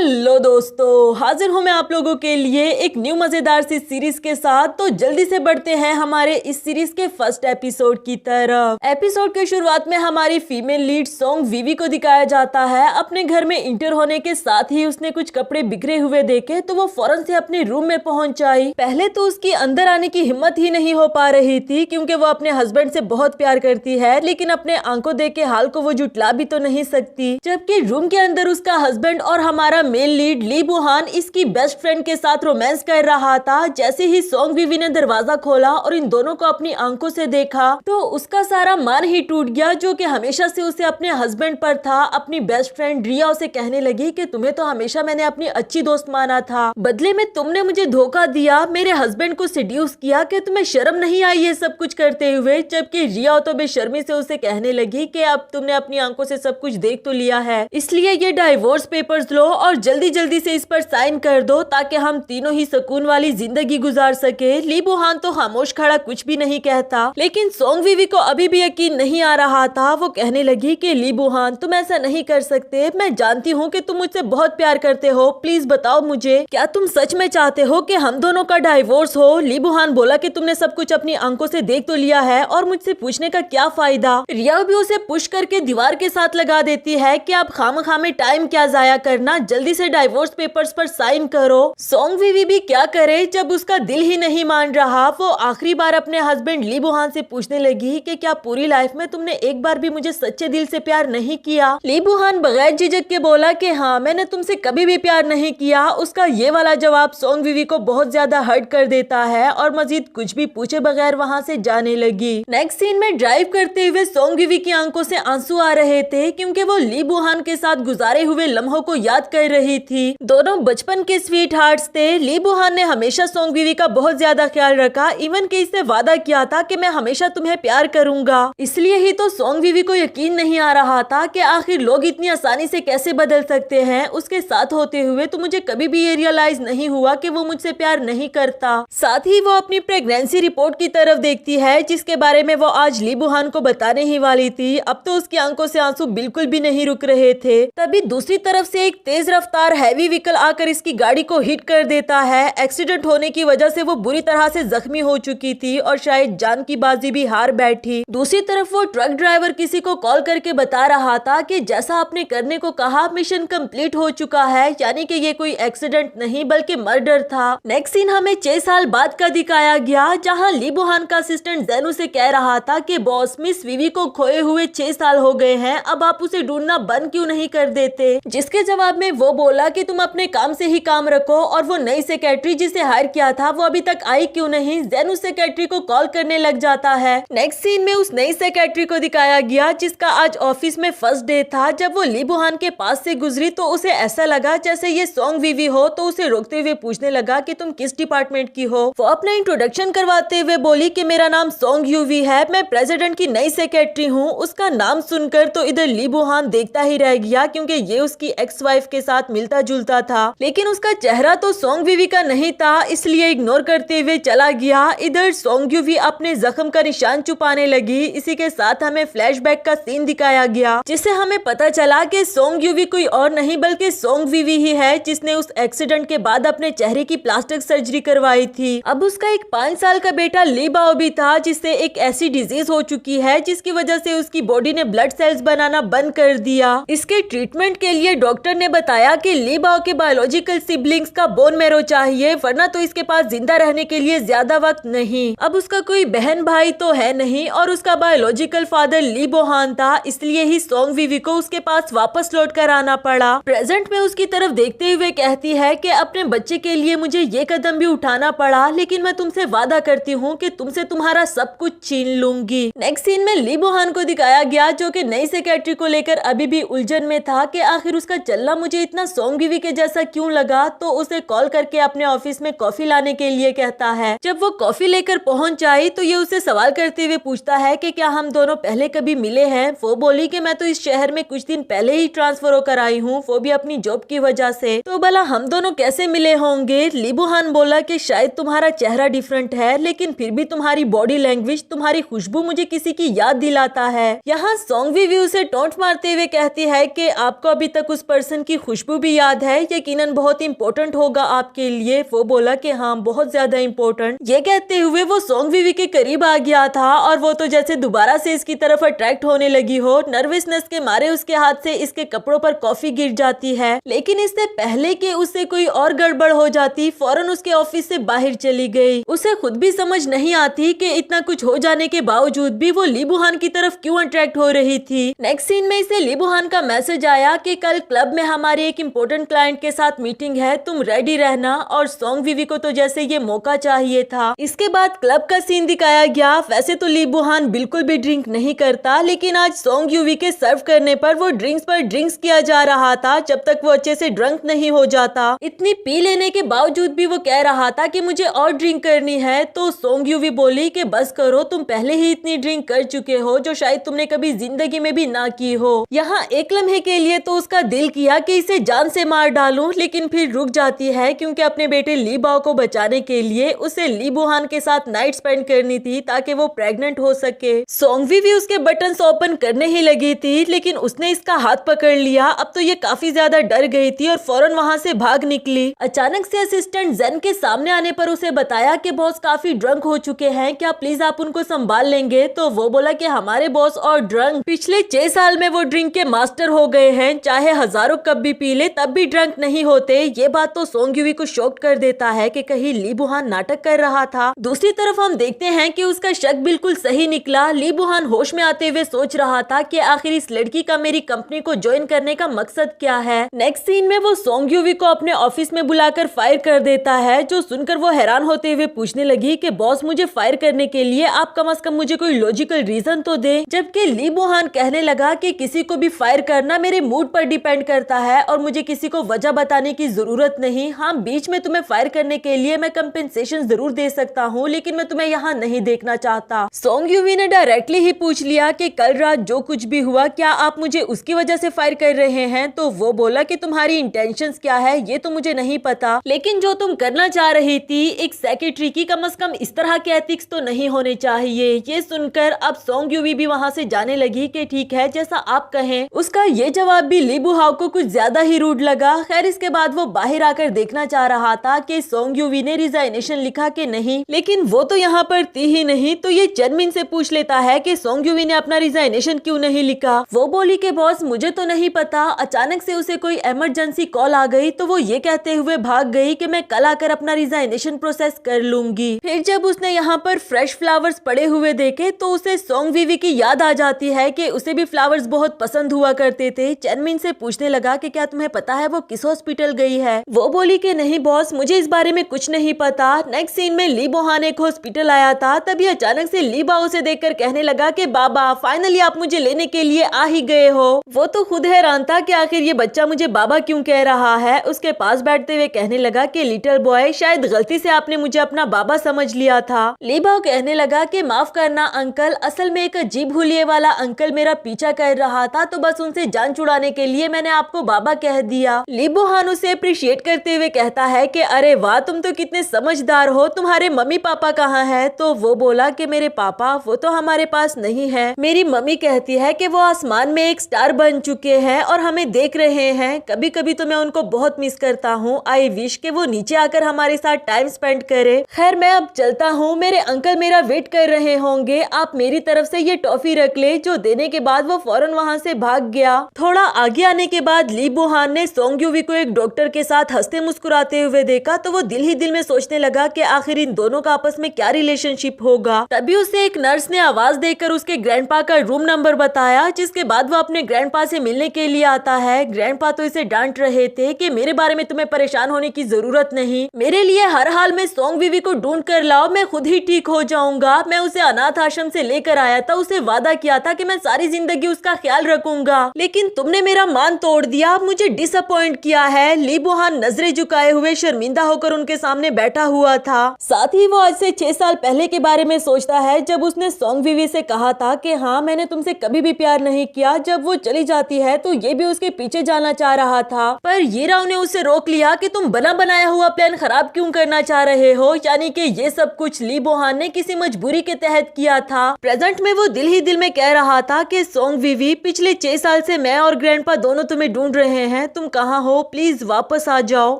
Hello दोस्तों, हाजिर हूँ मैं आप लोगों के लिए एक न्यू मजेदार सी सीरीज के साथ। तो जल्दी से बढ़ते हैं हमारे इस सीरीज के फर्स्ट एपिसोड की तरफ। एपिसोड के शुरुआत में हमारी फीमेल लीड सॉन्ग वीवी को दिखाया जाता है। अपने घर में इंटर होने के साथ ही उसने कुछ कपड़े बिखरे हुए देखे तो वो फौरन से अपने रूम में पहुंच आई। पहले तो उसकी अंदर आने की हिम्मत ही नहीं हो पा रही थी क्योंकि वो अपने हस्बैंड से बहुत प्यार करती है, लेकिन अपने आंखों देख के हाल को वो जुटला भी तो नहीं सकती। जबकि रूम के अंदर उसका हस्बैंड और हमारा मेल लीड ली बुहान इसकी बेस्ट फ्रेंड के साथ रोमांस कर रहा था। जैसे ही सॉन्ग वीवी ने दरवाजा खोला और इन दोनों को अपनी आंखों से देखा तो उसका सारा मान ही टूट गया, जो कि हमेशा से उसे अपने हस्बैंड पर था। अपनी बेस्ट फ्रेंड रिया उसे कहने लगी कि तुम्हें तो हमेशा मैंने अपनी अच्छी दोस्त माना था, बदले में तुमने मुझे धोखा दिया, मेरे हस्बैंड को सेड्यूस किया, कि तुम्हें शर्म नहीं आई ये सब कुछ करते हुए। जबकि रिया तो बेशर्मी से उसे कहने लगी कि अब तुमने अपनी आंखों से सब कुछ देख तो लिया है, इसलिए ये डाइवोर्स पेपर्स लो और जल्दी जल्दी से इस पर साइन कर दो ताकि हम तीनों ही सुकून वाली जिंदगी गुजार सके। ली बुहान तो खामोश खड़ा कुछ भी नहीं कहता, लेकिन सॉन्ग वीवी को अभी भी यकीन नहीं आ रहा था। वो कहने लगी कि ली बुहान तुम ऐसा नहीं कर सकते, मैं जानती हूँ कि तुम मुझसे बहुत प्यार करते हो, प्लीज बताओ मुझे क्या तुम सच में चाहते हो कि हम दोनों का डाइवोर्स हो। ली बुहान बोला कि तुमने सब कुछ अपनी आंखों से देख तो लिया है और मुझसे पूछने का क्या फायदा। रिया भी उसे पुश करके दीवार के साथ लगा देती है कि आप खामखा में टाइम क्या जाया करना, जल्दी से डाइवोर्स पेपर्स पर साइन करो। सॉन्ग वीवी भी क्या करे जब उसका दिल ही नहीं मान रहा। वो आखिरी बार अपने हस्बैंड ली बुहान से पूछने लगी कि क्या पूरी लाइफ में तुमने एक बार भी मुझे सच्चे दिल से प्यार नहीं किया। ली बुहान बगैर झिझक के बोला कि हाँ, मैंने तुमसे कभी भी प्यार नहीं किया। उसका ये वाला जवाब सॉन्ग वीवी को बहुत ज्यादा हर्ट कर देता है और मजीद कुछ भी पूछे बगैर वहाँ से जाने लगी। नेक्स्ट सीन में ड्राइव करते हुए सॉन्ग वीवी की आंखों से आंसू आ रहे थे क्योंकि वो ली बुहान के साथ गुजारे हुए लम्हों को याद कर रही थी। दोनों बचपन के स्वीट हार्ट्स थे। ली बुहान ने हमेशा सॉन्ग वीवी का बहुत ज्यादा ख्याल रखा, इवन कि इससे वादा किया था कि मैं हमेशा तुम्हें प्यार करूंगा। इसलिए ही तो सॉन्ग वीवी को यकीन नहीं आ रहा था कि आखिर लोग इतनी आसानी से कैसे बदल सकते हैं। उसके साथ होते हुए तो मुझे कभी भी ये रियलाइज नहीं हुआ कि वो मुझसे प्यार नहीं करता। साथ ही वो अपनी प्रेगनेंसी रिपोर्ट की तरफ देखती है जिसके बारे में वो आज ली बुहान को बताने ही वाली थी। अब तो उसकी आंखों से आंसू बिल्कुल भी नहीं रुक रहे थे। तभी दूसरी तरफ से एक तेज रफ्तार हैवी व्हीकल आकर इसकी गाड़ी को हिट कर देता है। एक्सीडेंट होने की वजह से वो बुरी तरह से जख्मी हो चुकी थी और शायद जान की बाजी भी हार बैठी। दूसरी तरफ वो ट्रक ड्राइवर किसी को कॉल करके बता रहा था कि जैसा आपने करने को कहा मिशन कंप्लीट हो चुका है, यानी कि ये कोई एक्सीडेंट नहीं बल्कि मर्डर था। नेक्स्ट सीन हमें 6 साल बाद का दिखाया गया, जहाँ ली बुहान का असिस्टेंट जैनू से कह रहा था कि बॉस मिस वीवी को खोए हुए 6 साल हो गए हैं, अब आप उसे ढूंढना बंद क्यों नहीं कर देते। जिसके जवाब में वो बोला कि तुम अपने काम से ही काम रखो और वो नई सेक्रेटरी जिसे हायर किया था वो अभी तक आई क्यों नहीं। जैनू सेक्रेटरी को कॉल करने लग जाता है। नेक्स्ट सीन में उस नई सेक्रेटरी को दिखाया गया जिसका आज ऑफिस में फर्स्ट डे था। जब वो ली बुहान के पास से गुजरी तो उसे ऐसा लगा जैसे ये सॉन्ग वीवी हो, तो उसे रोकते हुए पूछने लगा कि तुम किस डिपार्टमेंट की हो। वो अपना इंट्रोडक्शन करवाते हुए बोली कि मेरा नाम सॉन्ग यूवी है, मैं प्रेसिडेंट की नई सेक्रेटरी हूँ। उसका नाम सुनकर तो इधर ली बुहान देखता ही रह गया क्योंकि ये उसकी एक्स वाइफ के साथ मिलता जुलता था, लेकिन उसका चेहरा तो सॉन्ग वीवी का नहीं था, इसलिए इग्नोर करते हुए चला गया। इधर सॉन्ग यूवी अपने जख्म का निशान छुपाने लगी। इसी के साथ हमें फ्लैशबैक का सीन दिखाया गया जिससे हमें पता चला कि सॉन्ग यूवी कोई और नहीं बल्कि सॉन्ग वीवी ही है जिसने उस एक्सीडेंट के बाद अपने चेहरे की प्लास्टिक सर्जरी करवाई थी। अब उसका एक 5 साल का बेटा ली बाओ भी था जिससे एक ऐसी डिजीज हो चुकी है जिसकी वजह से उसकी बॉडी ने ब्लड सेल्स बनाना बंद कर दिया। इसके ट्रीटमेंट के लिए डॉक्टर ने बताया कि ली बाओ के बायोलॉजिकल सिबलिंग्स का बोन मैरो चाहिए, वरना तो इसके पास जिंदा रहने के लिए ज्यादा वक्त नहीं। अब उसका कोई बहन भाई तो है नहीं और उसका बायोलॉजिकल फादर ली बुहान था, इसलिए ही सॉन्ग वीवी को उसके पास वापस लौट कर आना पड़ा। प्रेजेंट में उसकी तरफ देखते हुए कहती है कि अपने बच्चे के लिए मुझे ये कदम भी उठाना पड़ा, लेकिन मैं तुमसे वादा करती हूँ कि तुमसे तुम्हारा सब कुछ छीन लूंगी। नेक्स्ट सीन में ली बुहान को दिखाया गया जो कि नई सेक्रेटरी को लेकर अभी भी उलझन में था कि आखिर उसका चलना मुझे इतना सॉन्ग वीवी के जैसा क्यों लगा। तो उसे कॉल करके अपने ऑफिस में कॉफी लाने के लिए कहता है। जब वो कॉफी लेकर पहुंच आई तो ये उसे सवाल करते हुए पूछता है कि क्या हम दोनों पहले कभी मिले हैं। वो बोली कि मैं तो इस शहर में कुछ दिन पहले ही ट्रांसफर होकर आई हूँ, वो भी अपनी जॉब की वजह से, तो भला हम दोनों कैसे मिले होंगे। ली बुहान बोला कि शायद तुम्हारा चेहरा डिफरेंट है, लेकिन फिर भी तुम्हारी बॉडी लैंग्वेज, तुम्हारी खुशबू मुझे किसी की याद दिलाता है। यहाँ सॉन्ग वीवी उसे टोंट मारते हुए कहती है कि आपको अभी तक उस पर्सन की खुशबू आपको भी याद है, यकीनन बहुत इंपॉर्टेंट होगा आपके लिए। वो बोला कि हाँ बहुत ज्यादा इंपॉर्टेंट। ये कहते हुए वो सोंग वीवी के करीब आ गया था और वो तो जैसे दोबारा से इसकी तरफ अट्रैक्ट होने लगी हो। नर्वसनेस के मारे उसके हाथ से इसके कपड़ों पर कॉफी गिर जाती है, लेकिन इससे पहले कि उससे कोई और गड़बड़ हो जाती फौरन उसके ऑफिस से बाहर चली गई। उसे खुद भी समझ नहीं आती कि इतना कुछ हो जाने के बावजूद भी वो ली बुहान की तरफ क्यों अट्रैक्ट हो रही थी। नेक्स्ट सीन में इसे ली बुहान का मैसेज आया कि कल क्लब में हमारे एक इम्पोर्टेंट क्लाइंट के साथ मीटिंग है, तुम रेडी रहना। और सोंग वीवी को तो जैसे ये मौका चाहिए था। इसके बाद क्लब का सीन दिखाया गया। वैसे तो ली बुहान बिल्कुल भी ड्रिंक नहीं करता, लेकिन आज सोंग यूवी के सर्व करने पर वो ड्रिंक्स पर ड्रिंक्स किया जा रहा था जब तक वो अच्छे से ड्रंक नहीं हो जाता। इतनी पी लेने के बावजूद भी वो कह रहा था कि मुझे और ड्रिंक करनी है। तो सोंग यूवी बोली कि बस करो, तुम पहले ही इतनी ड्रिंक कर चुके हो जो शायद तुमने कभी जिंदगी में भी ना की हो। यहाँ एक लम्हे के लिए तो उसका दिल किया कि इसे जान से मार डालूं, लेकिन फिर रुक जाती है क्योंकि अपने बेटे ली बाओ को बचाने के लिए उसे ली बुहान के साथ नाइट स्पेंड करनी थी ताकि वो प्रेग्नेंट हो सके। सोंग वीवी उसके बटन्स ओपन करने ही लगी थी, लेकिन उसने इसका हाथ पकड़ लिया। अब तो ये काफी ज्यादा डर गई थी और फौरन वहाँ से भाग निकली। अचानक से असिस्टेंट जेन के सामने आने पर उसे बताया कि बॉस काफी ड्रंक हो चुके हैं, क्या प्लीज आप उनको संभाल लेंगे। तो वो बोला कि हमारे बॉस और ड्रंक, पिछले 6 साल में वो ड्रिंक के मास्टर हो गए हैं, चाहे हजारों कप भी पी ले तब भी ड्रंक नहीं होते। ये बात तो सोंग यूवी को शॉक कर देता है कि कहीं ली बुहान नाटक कर रहा था। दूसरी तरफ हम देखते हैं कि उसका शक बिल्कुल सही निकला। ली बुहान होश में आते हुए सोच रहा था कि आखिर इस लड़की का मेरी कंपनी को ज्वाइन करने का मकसद क्या है। नेक्स्ट सीन में वो सोंग यूवी को अपने ऑफिस में बुलाकर फायर कर देता है, जो सुनकर वो हैरान होते हुए पूछने लगी कि बॉस मुझे फायर करने के लिए आप कम से कम मुझे कोई लॉजिकल रीजन तो दे। जबकि ली बुहान कहने लगा कि किसी को भी फायर करना मेरे मूड पर डिपेंड करता है और मुझे किसी को वजह बताने की जरूरत नहीं। हाँ, बीच में तुम्हें फायर करने के लिए मैं कंपेंसेशन जरूर दे सकता हूँ, लेकिन मैं तुम्हें यहाँ नहीं देखना चाहता। सोंग यूवी ने डायरेक्टली ही पूछ लिया कि कल रात जो कुछ भी हुआ क्या आप मुझे उसकी वजह से फायर कर रहे हैं। तो वो बोला कि तुम्हारी इंटेंशंस क्या है ये तो मुझे नहीं पता, लेकिन जो तुम करना चाह रही थी एक सेक्रेटरी की, कम से कम इस तरह के एथिक्स तो नहीं होने चाहिए। ये सुनकर अब सोंग यूवी भी वहाँ से जाने लगी कि ठीक है जैसा आप कहें। उसका ये जवाब भी ली बुहाओ को कुछ ज्यादा ही रूड लगा। खैर इसके बाद वो बाहर आकर देखना चाह रहा था कि सोंग यूवी ने रिजाइनेशन लिखा कि नहीं, लेकिन वो तो यहाँ पर थी ही नहीं। तो ये चनमिन से पूछ लेता है कि सोंग यूवी ने अपना रिजाइनेशन क्यों नहीं लिखा। वो बोली कि बॉस मुझे तो नहीं पता, अचानक से उसे कोई इमरजेंसी कॉल आ गई तो वो ये कहते हुए भाग गई कि मैं कल आकर अपना रिजाइनेशन प्रोसेस कर लूंगी। फिर जब उसने यहाँ पर फ्रेश फ्लावर्स पड़े हुए देखे तो उसे सोंग वीवी की याद आ जाती है कि उसे भी फ्लावर्स बहुत पसंद हुआ करते थे। चनमिन से पूछने लगा कि क्या तुम्हें पता है वो किस हॉस्पिटल गई है। वो बोली कि नहीं बॉस मुझे इस बारे में कुछ नहीं पता। नेक्स्ट सीन में ली बुहान एक हॉस्पिटल आया था, तभी अचानक से ली बाओ से देखकर कहने लगा कि बाबा फाइनली आप मुझे लेने के लिए आ ही गए हो। वो तो खुद हैरान था कि आखिर ये बच्चा मुझे बाबा क्यों कह रहा है। उसके पास बैठते हुए कहने लगा कि लिटिल बॉय शायद गलती से आपने मुझे अपना बाबा समझ लिया था। ली बाओ कहने लगा कि माफ करना अंकल, असल में एक अजीब हुलिये वाला अंकल मेरा पीछा कर रहा था तो बस उनसे जान छुड़ाने के लिए मैंने आपको बाबा कह दिया। ली बुहान उसे अप्रिशिएट करते हुए कहता है कि अरे वाह तुम तो कितने समझदार हो, तुम्हारे मम्मी पापा कहाँ है। तो वो बोला कि मेरे पापा वो तो हमारे पास नहीं है, मेरी मम्मी कहती है कि वो आसमान में एक स्टार बन चुके हैं और हमें देख रहे हैं। कभी कभी तो मैं उनको बहुत मिस करता हूँ। आई विश कि वो नीचे आकर हमारे साथ टाइम स्पेंड करे। खैर मैं अब चलता हूँ, मेरे अंकल मेरा वेट कर रहे होंगे, आप मेरी तरफ से ये टॉफी रख ले। जो देने के बाद वो फौरन वहाँ से भाग गया। थोड़ा आगे आने के बाद ली बुहान ने सोंग यूवी को एक डॉक्टर के साथ हंसते मुस्कुराते हुए देखा तो वो दिल ही दिल में सोचने लगा कि आखिर इन दोनों का आपस में क्या रिलेशनशिप होगा। तभी उसे एक नर्स ने आवाज देकर उसके ग्रैंडपा का रूम नंबर बताया, जिसके बाद वो अपने ग्रैंडपा से मिलने के लिए आता है। ग्रैंडपा तो इसे डांट रहे थे कि मेरे बारे में तुम्हें परेशान होने की जरूरत नहीं, मेरे लिए हर हाल में सोंग वीवी को ढूंढ कर लाओ, मैं खुद ही ठीक हो जाऊंगा। मैं उसे अनाथ आश्रम से लेकर आया था, उसे वादा किया था कि मैं सारी जिंदगी उसका ख्याल रखूंगा, लेकिन तुमने मेरा मान तोड़ दिया, मुझे डिसअपॉइंट किया है। ली बुहान नजरें झुकाए हुए शर्मिंदा होकर उनके सामने बैठा हुआ था। साथ ही वो आज से 6 साल पहले के बारे में सोचता है जब उसने सोंग वीवी से कहा था कि हाँ मैंने तुमसे कभी भी प्यार नहीं किया। जब वो चली जाती है तो ये भी उसके पीछे जाना चाह रहा था, पर ये राव ने उसे रोक लिया कि तुम बना बनाया हुआ प्लान खराब क्यों करना चाह रहे हो। यानी कि ये सब कुछ ली बुहान ने किसी मजबूरी के तहत किया था। प्रेजेंट में वो दिल ही दिल में कह रहा था कि सोंग वीवी पिछले 6 साल से मैं और ग्रैंडपा दोनों तुम्हें ढूंढ रहे हैं, हैं, तुम कहाँ हो, प्लीज वापस आ जाओ।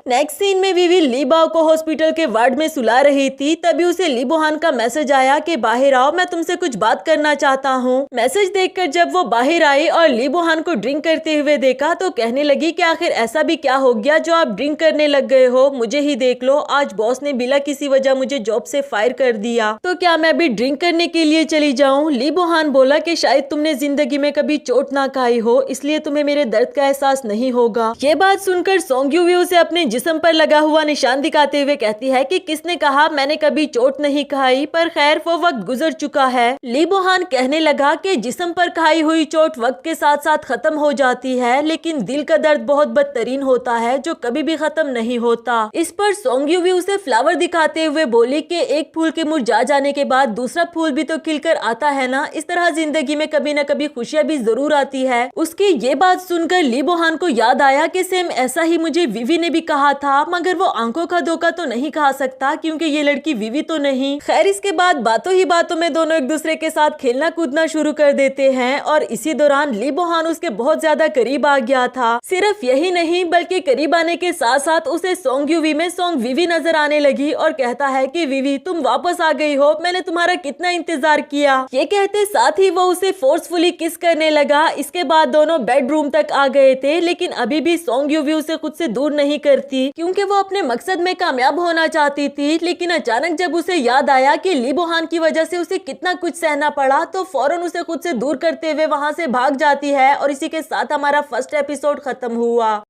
नेक्स्ट सीन में विवी ली बाओ को हॉस्पिटल के वार्ड में सुला रही थी, तभी उसे ली बोहान का मैसेज आया कि बाहर आओ, मैं तुमसे कुछ बात करना चाहता हूँ। मैसेज देखकर जब वो बाहर आई और ली बोहान को ड्रिंक करते हुए देखा तो कहने लगी कि आखिर ऐसा भी क्या हो गया जो आप ड्रिंक करने लग गए हो, मुझे ही देख लो, आज बॉस ने बिना किसी वजह मुझे जॉब से फायर कर दिया, तो क्या मैं भी ड्रिंक करने के लिए चली जाऊं? ली बोहान बोला कि शायद तुमने जिंदगी में कभी चोट ना खाई हो, इसलिए तुम्हें मेरे दर्द का एहसास नहीं होगा। ये बात सुनकर सोंग यूवी उसे अपने जिस्म पर लगा हुआ निशान दिखाते हुए कहती है कि किसने कहा मैंने कभी चोट नहीं खाई, पर खैर वो वक्त गुजर चुका है। ली बोहान कहने लगा कि जिस्म पर खाई हुई चोट वक्त के साथ साथ खत्म हो जाती है, लेकिन दिल का दर्द बहुत बदतरीन होता है जो कभी भी खत्म नहीं होता। इस पर सोंग यूवी उसे फ्लावर दिखाते हुए बोली कि एक फूल के मुरझा जाने के बाद दूसरा फूल भी तो खिलकर आता है ना, इस तरह जिंदगी में कभी न कभी खुशियां भी जरूर आती है। उसकी ये बात सुनकर ली बोहान को याद आया कि सेम ऐसा ही मुझे विवी ने भी कहा था, मगर वो आंखों का धोखा तो नहीं खा सकता क्योंकि ये लड़की विवी तो नहीं। खैर इसके बाद बातों ही बातों में दोनों एक दूसरे के साथ खेलना कूदना शुरू कर देते हैं और इसी दौरान ली बोहान उसके बहुत ज्यादा करीब आ गया था। सिर्फ यही नहीं बल्कि करीब आने के साथ साथ उसे सोंग यूवी में सोंग विवी नजर आने लगी और कहता है कि विवी तुम वापस आ गई हो, मैंने तुम्हारा कितना इंतजार किया। ये कहते साथ ही वो उसे फोर्सफुली किस करने लगा। इसके बाद दोनों बेडरूम तक आ गए थे, लेकिन अभी भी सोंग यूवी उसे खुद से दूर नहीं करती क्योंकि वो अपने मकसद में कामयाब होना चाहती थी। लेकिन अचानक जब उसे याद आया कि ली बोहान की वजह से उसे कितना कुछ सहना पड़ा तो फौरन उसे खुद से दूर करते हुए वहां से भाग जाती है और इसी के साथ हमारा फर्स्ट एपिसोड खत्म हुआ।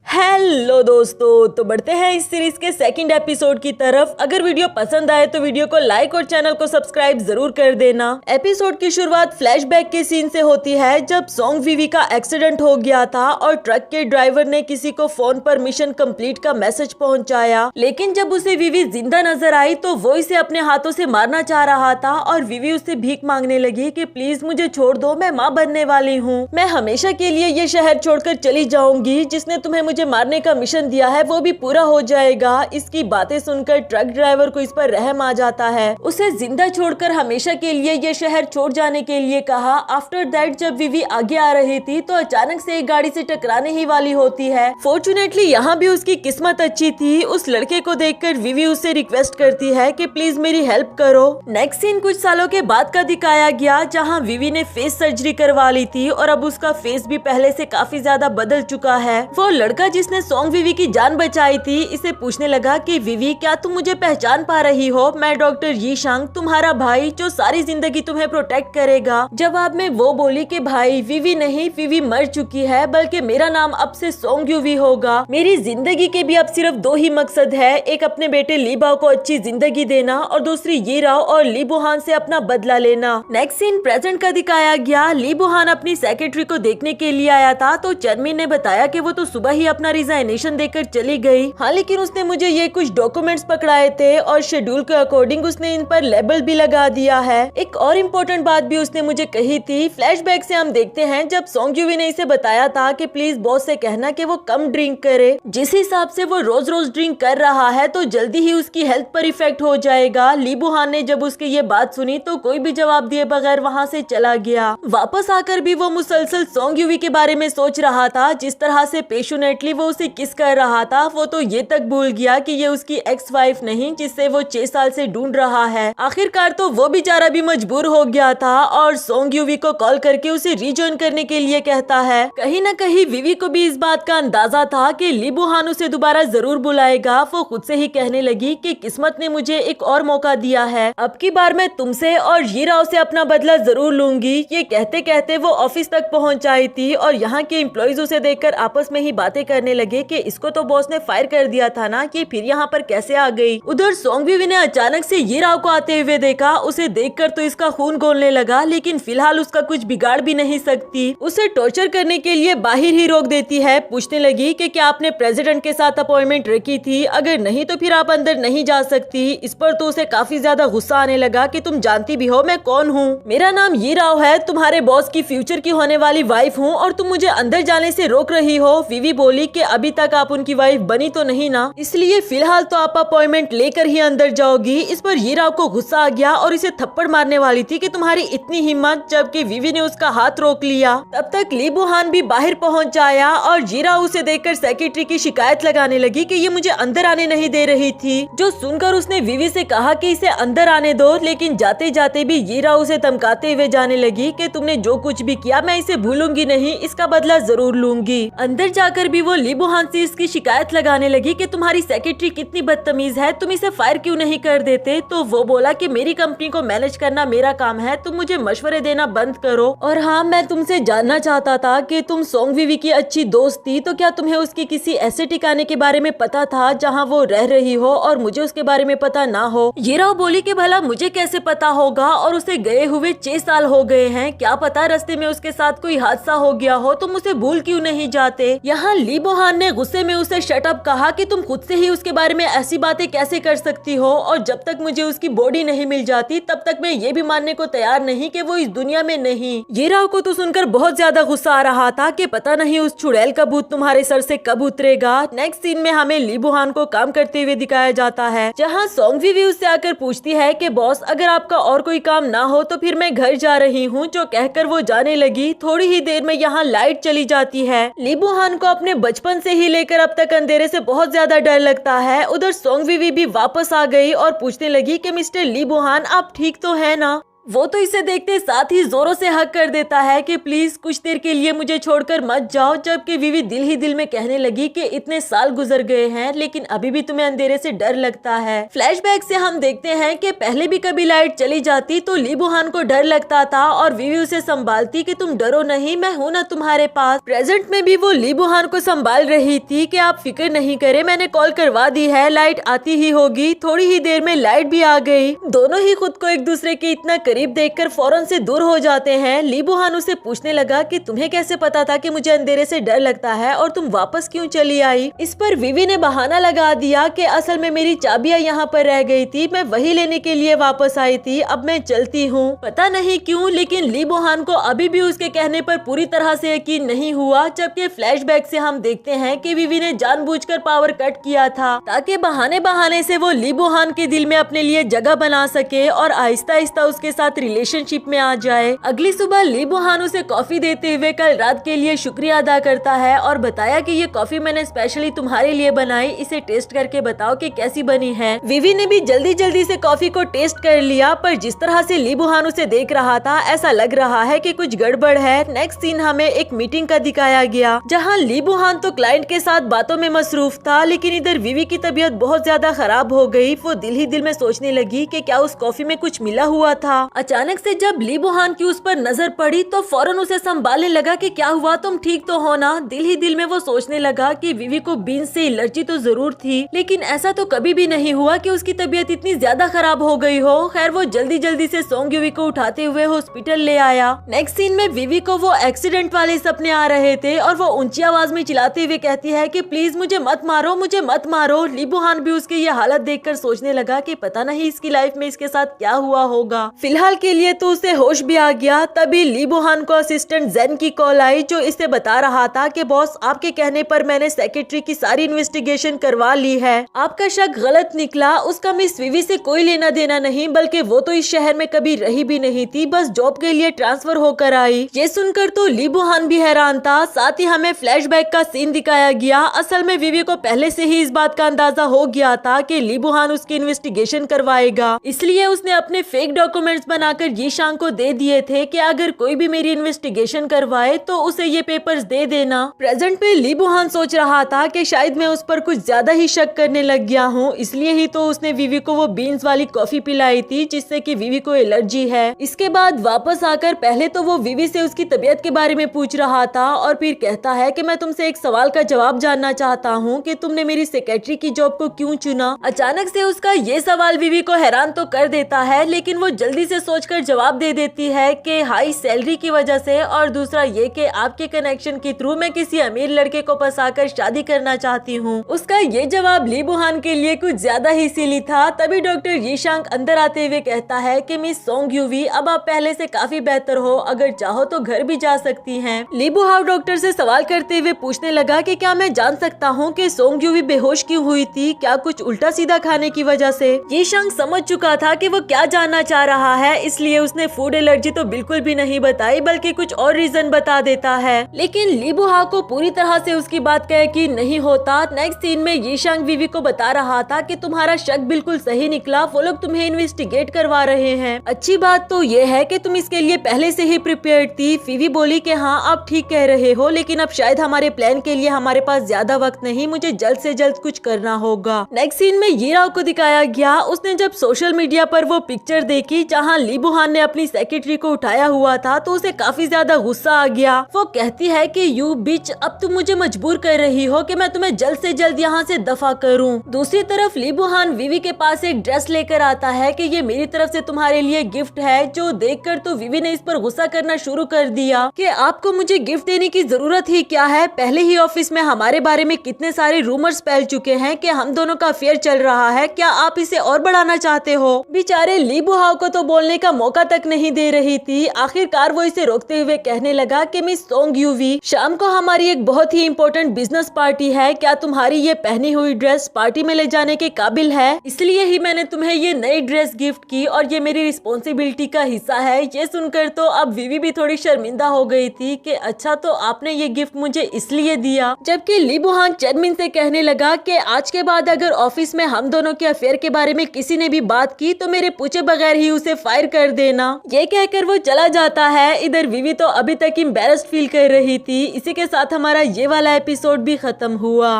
हेलो दोस्तों, तो बढ़ते हैं इस सीरीज के सेकंड एपिसोड की तरफ। अगर वीडियो पसंद आए तो वीडियो को लाइक और चैनल को सब्सक्राइब जरूर कर देना। एपिसोड की शुरुआत फ्लैशबैक के सीन से होती है जब सोंग विवी का एक्सीडेंट हो गया था और ट्रक के ड्राइवर ने किसी को फोन पर मिशन कंप्लीट का मैसेज पहुंचाया, लेकिन जब उसे विवी जिंदा नजर आई तो वो इसे अपने हाथों से मारना चाह रहा था और विवी उससे भीख मांगने लगी कि प्लीज मुझे छोड़ दो, मैं माँ बनने वाली हूँ, मैं हमेशा के लिए ये शहर छोड़कर चली जाऊंगी, जिसने तुम्हें मुझे मारने का मिशन दिया है वो भी पूरा हो जाएगा। इसकी बातें सुनकर ट्रक ड्राइवर को इस पर रहम आ जाता है, उसे जिंदा छोड़कर हमेशा के लिए ये शहर छोड़ जाने के लिए कहा। आफ्टर दैट जब विवी आगे आ रही थी तो अचानक से एक गाड़ी से टकराने ही वाली होती है। फॉर्चुनेटली यहाँ भी उसकी किस्मत अच्छी थी। उस लड़के को देखकर विवी उससे रिक्वेस्ट करती है कि प्लीज मेरी हेल्प करो। नेक्स्ट सीन कुछ सालों के बाद का दिखाया गया जहाँ विवी ने फेस सर्जरी करवा ली थी और अब उसका फेस भी पहले से काफी ज्यादा बदल चुका है। वो लड़का जिसने सोंग विवी की जान बचाई थी इसे पूछने लगा कि विवी क्या तुम मुझे पहचान पा रही हो, मैं डॉक्टर यी शांग तुम्हारा भाई जो सारी जिंदगी तुम्हें प्रोटेक्ट करेगा। जवाब में वो बोली कि भाई विवी नहीं, विवी मर चुकी है, बल्कि मेरा नाम अब से सोंग यूवी होगा। मेरी जिंदगी के भी अब सिर्फ दो ही मकसद है, एक अपने बेटे ली बाओ को अच्छी जिंदगी देना और दूसरी यी राओ और ली बोहान से अपना बदला लेना। नेक्स्ट सीन प्रेजेंट का दिखाया गया। ली बोहान अपनी सेक्रेटरी को देखने के लिए आया था तो चर्मिन ने बताया कि वो तो सुबह ही अपना रिजाइनेशन देकर चली गई। हाँ, लेकिन उसने मुझे ये कुछ डॉक्यूमेंट्स पकड़ाए थे और शेड्यूल के अकॉर्डिंग उसने इन पर लेबल भी लगा दिया है। एक और इम्पोर्टेंट बात भी उसने मुझे कही थी। फ्लैशबैक से हम देखते हैं जब सोंग यूवी ने इसे बताया था कि प्लीज बॉस से कहना कि वो कम ड्रिंक करे। जिस हिसाब से वो रोज रोज ड्रिंक कर रहा है तो जल्दी ही उसकी हेल्थ पर इफेक्ट हो जाएगा। ली बोहान ने जब उसकी ये बात सुनी तो कोई भी जवाब दिए बगैर वहाँ से चला गया। वापस आकर भी वो मुसलसल सोंग यूवी के बारे में सोच रहा था। जिस तरह से पैशनेटली वो उसे किस कर रहा था वो तो ये तक भूल गया कि ये उसकी एक्स वाइफ नहीं जिससे वो 6 साल से ढूंढ रहा है। आखिरकार तो वो बेचारा भी मजबूर हो गया था और सोंग यूवी को कॉल करके उसे रिजॉइन करने के लिए कहता है। कहीं न कहीं विवी को भी इस बात का अंदाजा था कि ली बोहान उसे दोबारा जरूर बुलाएगा। वो खुद से ही कहने लगी कि किस्मत ने मुझे एक और मौका दिया है, अब की बार मैं तुमसे और यी राओ से अपना बदला जरूर लूंगी। ये कहते कहते वो ऑफिस तक पहुंच आई थी और यहाँ के एम्प्लॉइज उसे देखकर आपस में ही बातें करने लगे कि इसको तो बॉस ने फायर कर दिया था ना, कि फिर यहाँ पर कैसे आ गई। उधर सोंग विवी ने अचानक से यी राओ को आते हुए देखा। उसे देखकर तो इसका खून खौलने लगा, लेकिन फिलहाल उसका कुछ बिगाड़ भी नहीं सकती। उसे टॉर्चर करने के लिए बाहर ही रोक देती है। पूछने लगी कि क्या आपने प्रेसिडेंट के साथ अपॉइंटमेंट रखी थी, अगर नहीं तो फिर आप अंदर नहीं जा सकती। इस पर तो उसे काफी ज्यादा गुस्सा आने लगा कि तुम जानती भी हो मैं कौन हूँ, मेरा नाम यी राओ है, तुम्हारे बॉस की फ्यूचर की होने वाली वाइफ हूँ और तुम मुझे अंदर जाने से रोक रही हो। विवी बोली बोली कि अभी तक आप उनकी वाइफ बनी तो नहीं ना, इसलिए फिलहाल तो आप अपॉइंटमेंट लेकर ही अंदर जाओगी। इस पर हीरा को गुस्सा आ गया और इसे थप्पड़ मारने वाली थी कि तुम्हारी इतनी हिम्मत, जबकि विवी ने उसका हाथ रोक लिया। तब तक ली बुहान भी बाहर पहुंच जाया और जीरा उसे देखकर सेक्रेटरी की शिकायत लगाने लगी कि ये मुझे अंदर आने नहीं दे रही थी, जो सुनकर उसने विवी से कहा कि इसे अंदर आने दो। लेकिन जाते जाते भी जीरा उसे धमकाते हुए जाने लगी कि तुमने जो कुछ भी किया मैं इसे भूलूंगी नहीं, इसका बदला जरूर लूंगी। अंदर जाकर भी वो ली बुहान से इसकी शिकायत लगाने लगी कि तुम्हारी सेक्रेटरी कितनी बदतमीज है, तुम इसे फायर क्यों नहीं कर देते। तो वो बोला कि मेरी कंपनी को मैनेज करना मेरा काम है, तुम मुझे मशवरे देना बंद करो। और हाँ, मैं तुमसे जानना चाहता था कि तुम सोंग विवी की अच्छी दोस्त थी, तो क्या तुम्हें उसकी किसी ऐसे ठिकाने के बारे में पता था जहाँ वो रह रही हो और मुझे उसके बारे में पता ना हो। येराओ बोली कि भला मुझे कैसे पता होगा, और उसे गए हुए 6 साल हो गए हैं, क्या पता रास्ते में उसके साथ कोई हादसा हो गया हो, तुम उसे भूल क्यों नहीं जाते। यहाँ ली बुहान ने गुस्से में उसे शट अप कहा कि तुम खुद से ही उसके बारे में ऐसी बातें कैसे कर सकती हो, और जब तक मुझे उसकी बॉडी नहीं मिल जाती तब तक मैं ये भी मानने को तैयार नहीं कि वो इस दुनिया में नहीं। येराओ को तो सुनकर बहुत ज्यादा गुस्सा आ रहा था कि पता नहीं उस चुड़ैल का भूत तुम्हारे सर से कब उतरेगा। नेक्स्ट सीन में हमें ली बुहान को काम करते हुए दिखाया जाता है, जहाँ सोंग विवी उससे आकर पूछती है कि बॉस, अगर आपका और कोई काम ना हो तो फिर मैं घर जा रही हूँ, जो कहकर वो जाने लगी। थोड़ी ही देर में यहाँ लाइट चली जाती है। ली बुहान को अपने बचपन से ही लेकर अब तक अंधेरे से बहुत ज्यादा डर लगता है। उधर सोंग विवी भी वापस आ गई और पूछने लगी कि मिस्टर ली बुहान, आप ठीक तो है ना। वो तो इसे देखते साथ ही जोरों से हक कर देता है कि प्लीज कुछ देर के लिए मुझे छोड़कर मत जाओ, जबकि विवी दिल ही दिल में कहने लगी कि इतने साल गुजर गए हैं लेकिन अभी भी तुम्हें अंधेरे से डर लगता है। फ्लैशबैक से हम देखते हैं कि पहले भी कभी लाइट चली जाती तो ली बुहान को डर लगता था और विवी उसे संभालती कि तुम डरो नहीं, मैं हूँ ना तुम्हारे पास। प्रेजेंट में भी वो ली बुहान को संभाल रही थी कि आप फिक्र नहीं करे, मैंने कॉल करवा दी है, लाइट आती ही होगी। थोड़ी ही देर में लाइट भी आ गई। दोनों ही खुद को एक दूसरे के इतना करीब देखकर फौरन से दूर हो जाते हैं। ली बुहान उसे पूछने लगा कि तुम्हें कैसे पता था कि मुझे अंधेरे से डर लगता है और तुम वापस क्यों चली आई। इस पर विवी ने बहाना लगा दिया कि असल में मेरी चाबियां यहाँ पर रह गई थी, मैं वही लेने के लिए वापस आई थी, अब मैं चलती हूँ। पता नहीं क्यों लेकिन ली बुहान को अभी भी उसके कहने पर पूरी तरह से यकीन नहीं हुआ, जबकि फ्लैशबैक से हम देखते हैं कि विवी ने जानबूझकर पावर कट किया था ताकि बहाने बहाने से वो ली बुहान के दिल में अपने लिए जगह बना सके और आहिस्ता आहिस्ता उसके साथ रिलेशनशिप में आ जाए। अगली सुबह ली बुहान उसे कॉफी देते हुए कल रात के लिए शुक्रिया अदा करता है और बताया कि ये कॉफी मैंने स्पेशली तुम्हारे लिए बनाई, इसे टेस्ट करके बताओ कि कैसी बनी है। विवी ने भी जल्दी जल्दी से कॉफी को टेस्ट कर लिया, पर जिस तरह से ली बुहान उसे देख रहा था ऐसा लग रहा है कि कुछ गड़बड़ है। नेक्स्ट सीन हमें एक मीटिंग का दिखाया गया, जहाँ ली बुहान तो क्लाइंट के साथ बातों में मसरूफ था, लेकिन इधर विवी की तबीयत बहुत ज्यादा खराब हो गई। वो दिल ही दिल में सोचने लगी कि क्या उस कॉफी में कुछ मिला हुआ था। अचानक से जब ली बुहान की उस पर नजर पड़ी तो फौरन उसे संभालने लगा कि क्या हुआ, तुम ठीक तो हो ना। दिल ही दिल में वो सोचने लगा कि विवी को बीन्स से एलर्जी तो जरूर थी, लेकिन ऐसा तो कभी भी नहीं हुआ कि उसकी तबीयत इतनी ज्यादा खराब हो गई हो। खैर वो जल्दी जल्दी से सोंग विवी को उठाते हुए हॉस्पिटल ले आया। नेक्स्ट सीन में विवी को वो एक्सीडेंट वाले सपने आ रहे थे और वो ऊंची आवाज में चिल्लाते हुए कहती है कि प्लीज मुझे मत मारो, मुझे मत मारो। ली बुहान भी उसकी ये हालत देखकर सोचने लगा कि पता नहीं इसकी लाइफ में इसके साथ क्या हुआ होगा। फिलहाल के लिए तो उसे होश भी आ गया। तभी ली बुहान को असिस्टेंट जेन की कॉल आई, जो इसे बता रहा था कि बॉस आपके कहने पर मैंने सेक्रेटरी की सारी इन्वेस्टिगेशन करवा ली है, आपका शक गलत निकला, उसका मिस विवी से कोई लेना देना नहीं, बल्कि वो तो इस शहर में कभी रही भी नहीं थी, बस जॉब के लिए ट्रांसफर होकर आई। ये सुनकर तो ली बुहान भी हैरान था। साथ ही हमें फ्लैशबैक का सीन दिखाया गया। असल में विवी को पहले से ही इस बात का अंदाजा हो गया था कि ली बुहान उसकी इन्वेस्टिगेशन करवाएगा, इसलिए उसने अपने फेक डॉक्यूमेंट्स बनाकर यीशांग को दे दिए थे कि अगर कोई भी मेरी इन्वेस्टिगेशन करवाए तो उसे ये पेपर्स दे देना। प्रेजेंट में ली बुहान सोच रहा था कि शायद मैं उस पर कुछ ज्यादा ही शक करने लग गया हूँ, इसलिए ही तो उसने विवी को वो बीन्स वाली कॉफी पिलाई थी जिससे कि विवी को एलर्जी है। इसके बाद वापस आकर पहले तो वो विवी से उसकी तबीयत के बारे में पूछ रहा था और फिर कहता है कि मैं तुमसे एक सवाल का जवाब जानना चाहता हूँ कि तुमने मेरी सेक्रेटरी की जॉब को क्यों चुना। अचानक से उसका ये सवाल विवी को हैरान तो कर देता है, लेकिन वो जल्दी से सोचकर जवाब दे देती है कि हाई सैलरी की वजह से, और दूसरा ये कि आपके कनेक्शन के थ्रू मैं किसी अमीर लड़के को फंसाकर शादी करना चाहती हूँ। उसका ये जवाब ली बुहान के लिए कुछ ज्यादा ही सिली था। तभी डॉक्टर यीशांग अंदर आते हुए कहता है कि मिस सोंग यूवी, अब आप पहले से काफी बेहतर हो, अगर चाहो तो घर भी जा सकती हैं। ली बुहान डॉक्टर से सवाल करते हुए पूछने लगा कि क्या मैं जान सकता हूँ कि सोंग यूवी बेहोश क्यों हुई थी, क्या कुछ उल्टा सीधा खाने की वजह से? यीशांग समझ चुका था कि वो क्या जानना चाह रहा है, इसलिए उसने फूड एलर्जी तो बिल्कुल भी नहीं बताई, बल्कि कुछ और रीजन बता देता है। लेकिन ली बुहान को पूरी तरह से उसकी बात का यकीन नहीं होता। नेक्स्ट सीन में यीशांग वीवी को बता रहा था कि तुम्हारा शक बिल्कुल सही निकला, वो लोग तुम्हें इन्वेस्टिगेट करवा रहे हैं। अच्छी बात तो ये है कि तुम इसके लिए पहले से ही प्रिपेयर्ड थी। वीवी बोली कि हाँ आप ठीक कह रहे हो, लेकिन अब शायद हमारे प्लान के लिए हमारे पास ज्यादा वक्त नहीं, मुझे जल्द से जल्द कुछ करना होगा। नेक्स्ट सीन में यीराओ को दिखाया गया। उसने जब सोशल मीडिया पर वो पिक्चर देखी जहाँ ली बुहान ने अपनी सेक्रेटरी को उठाया हुआ था, तो उसे काफी ज्यादा गुस्सा आ गया। वो कहती है कि यू बिच, अब तुम मुझे मजबूर कर रही हो कि मैं तुम्हें जल्द से जल्द यहाँ से दफा करूँ। दूसरी तरफ ली बुहान वीवी के पास एक ड्रेस लेकर आता है कि ये मेरी तरफ से तुम्हारे लिए गिफ्ट है, जो देखकर तो वीवी ने इस पर गुस्सा करना शुरू कर दिया कि आपको मुझे गिफ्ट देने की जरूरत ही क्या है, पहले ही ऑफिस में हमारे बारे में कितने सारे रूमर्स फैल चुके हैं कि हम दोनों का अफेयर चल रहा है, क्या आप इसे और बढ़ाना चाहते हो? बेचारे ली बुहान को तो बोलने का मौका तक नहीं दे रही थी। आखिरकार वो इसे रोकते हुए कहने लगा कि मिस सोंग यूवी, शाम को हमारी एक बहुत ही इम्पोर्टेंट बिजनेस पार्टी है, क्या तुम्हारी ये पहनी हुई ड्रेस पार्टी में ले जाने के काबिल है? इसलिए ही मैंने तुम्हें ये नई ड्रेस गिफ्ट की और ये मेरी रिस्पॉन्सिबिलिटी का हिस्सा है। ये सुनकर तो अब वीवी भी थोड़ी शर्मिंदा हो गई थी कि अच्छा तो आपने ये गिफ्ट मुझे इसलिए दिया। जबकि ली बुहान चेनमिन से कहने लगा कि आज के बाद अगर ऑफिस में हम दोनों के अफेयर के बारे में किसी ने भी बात की तो मेरे पूछे बगैर ही उसे फायर कर देना। ये कहकर वो चला जाता है। इधर वीवी तो अभी तक एम्बैरेस्ड फील कर रही थी। इसी के साथ हमारा ये वाला एपिसोड भी खत्म हुआ।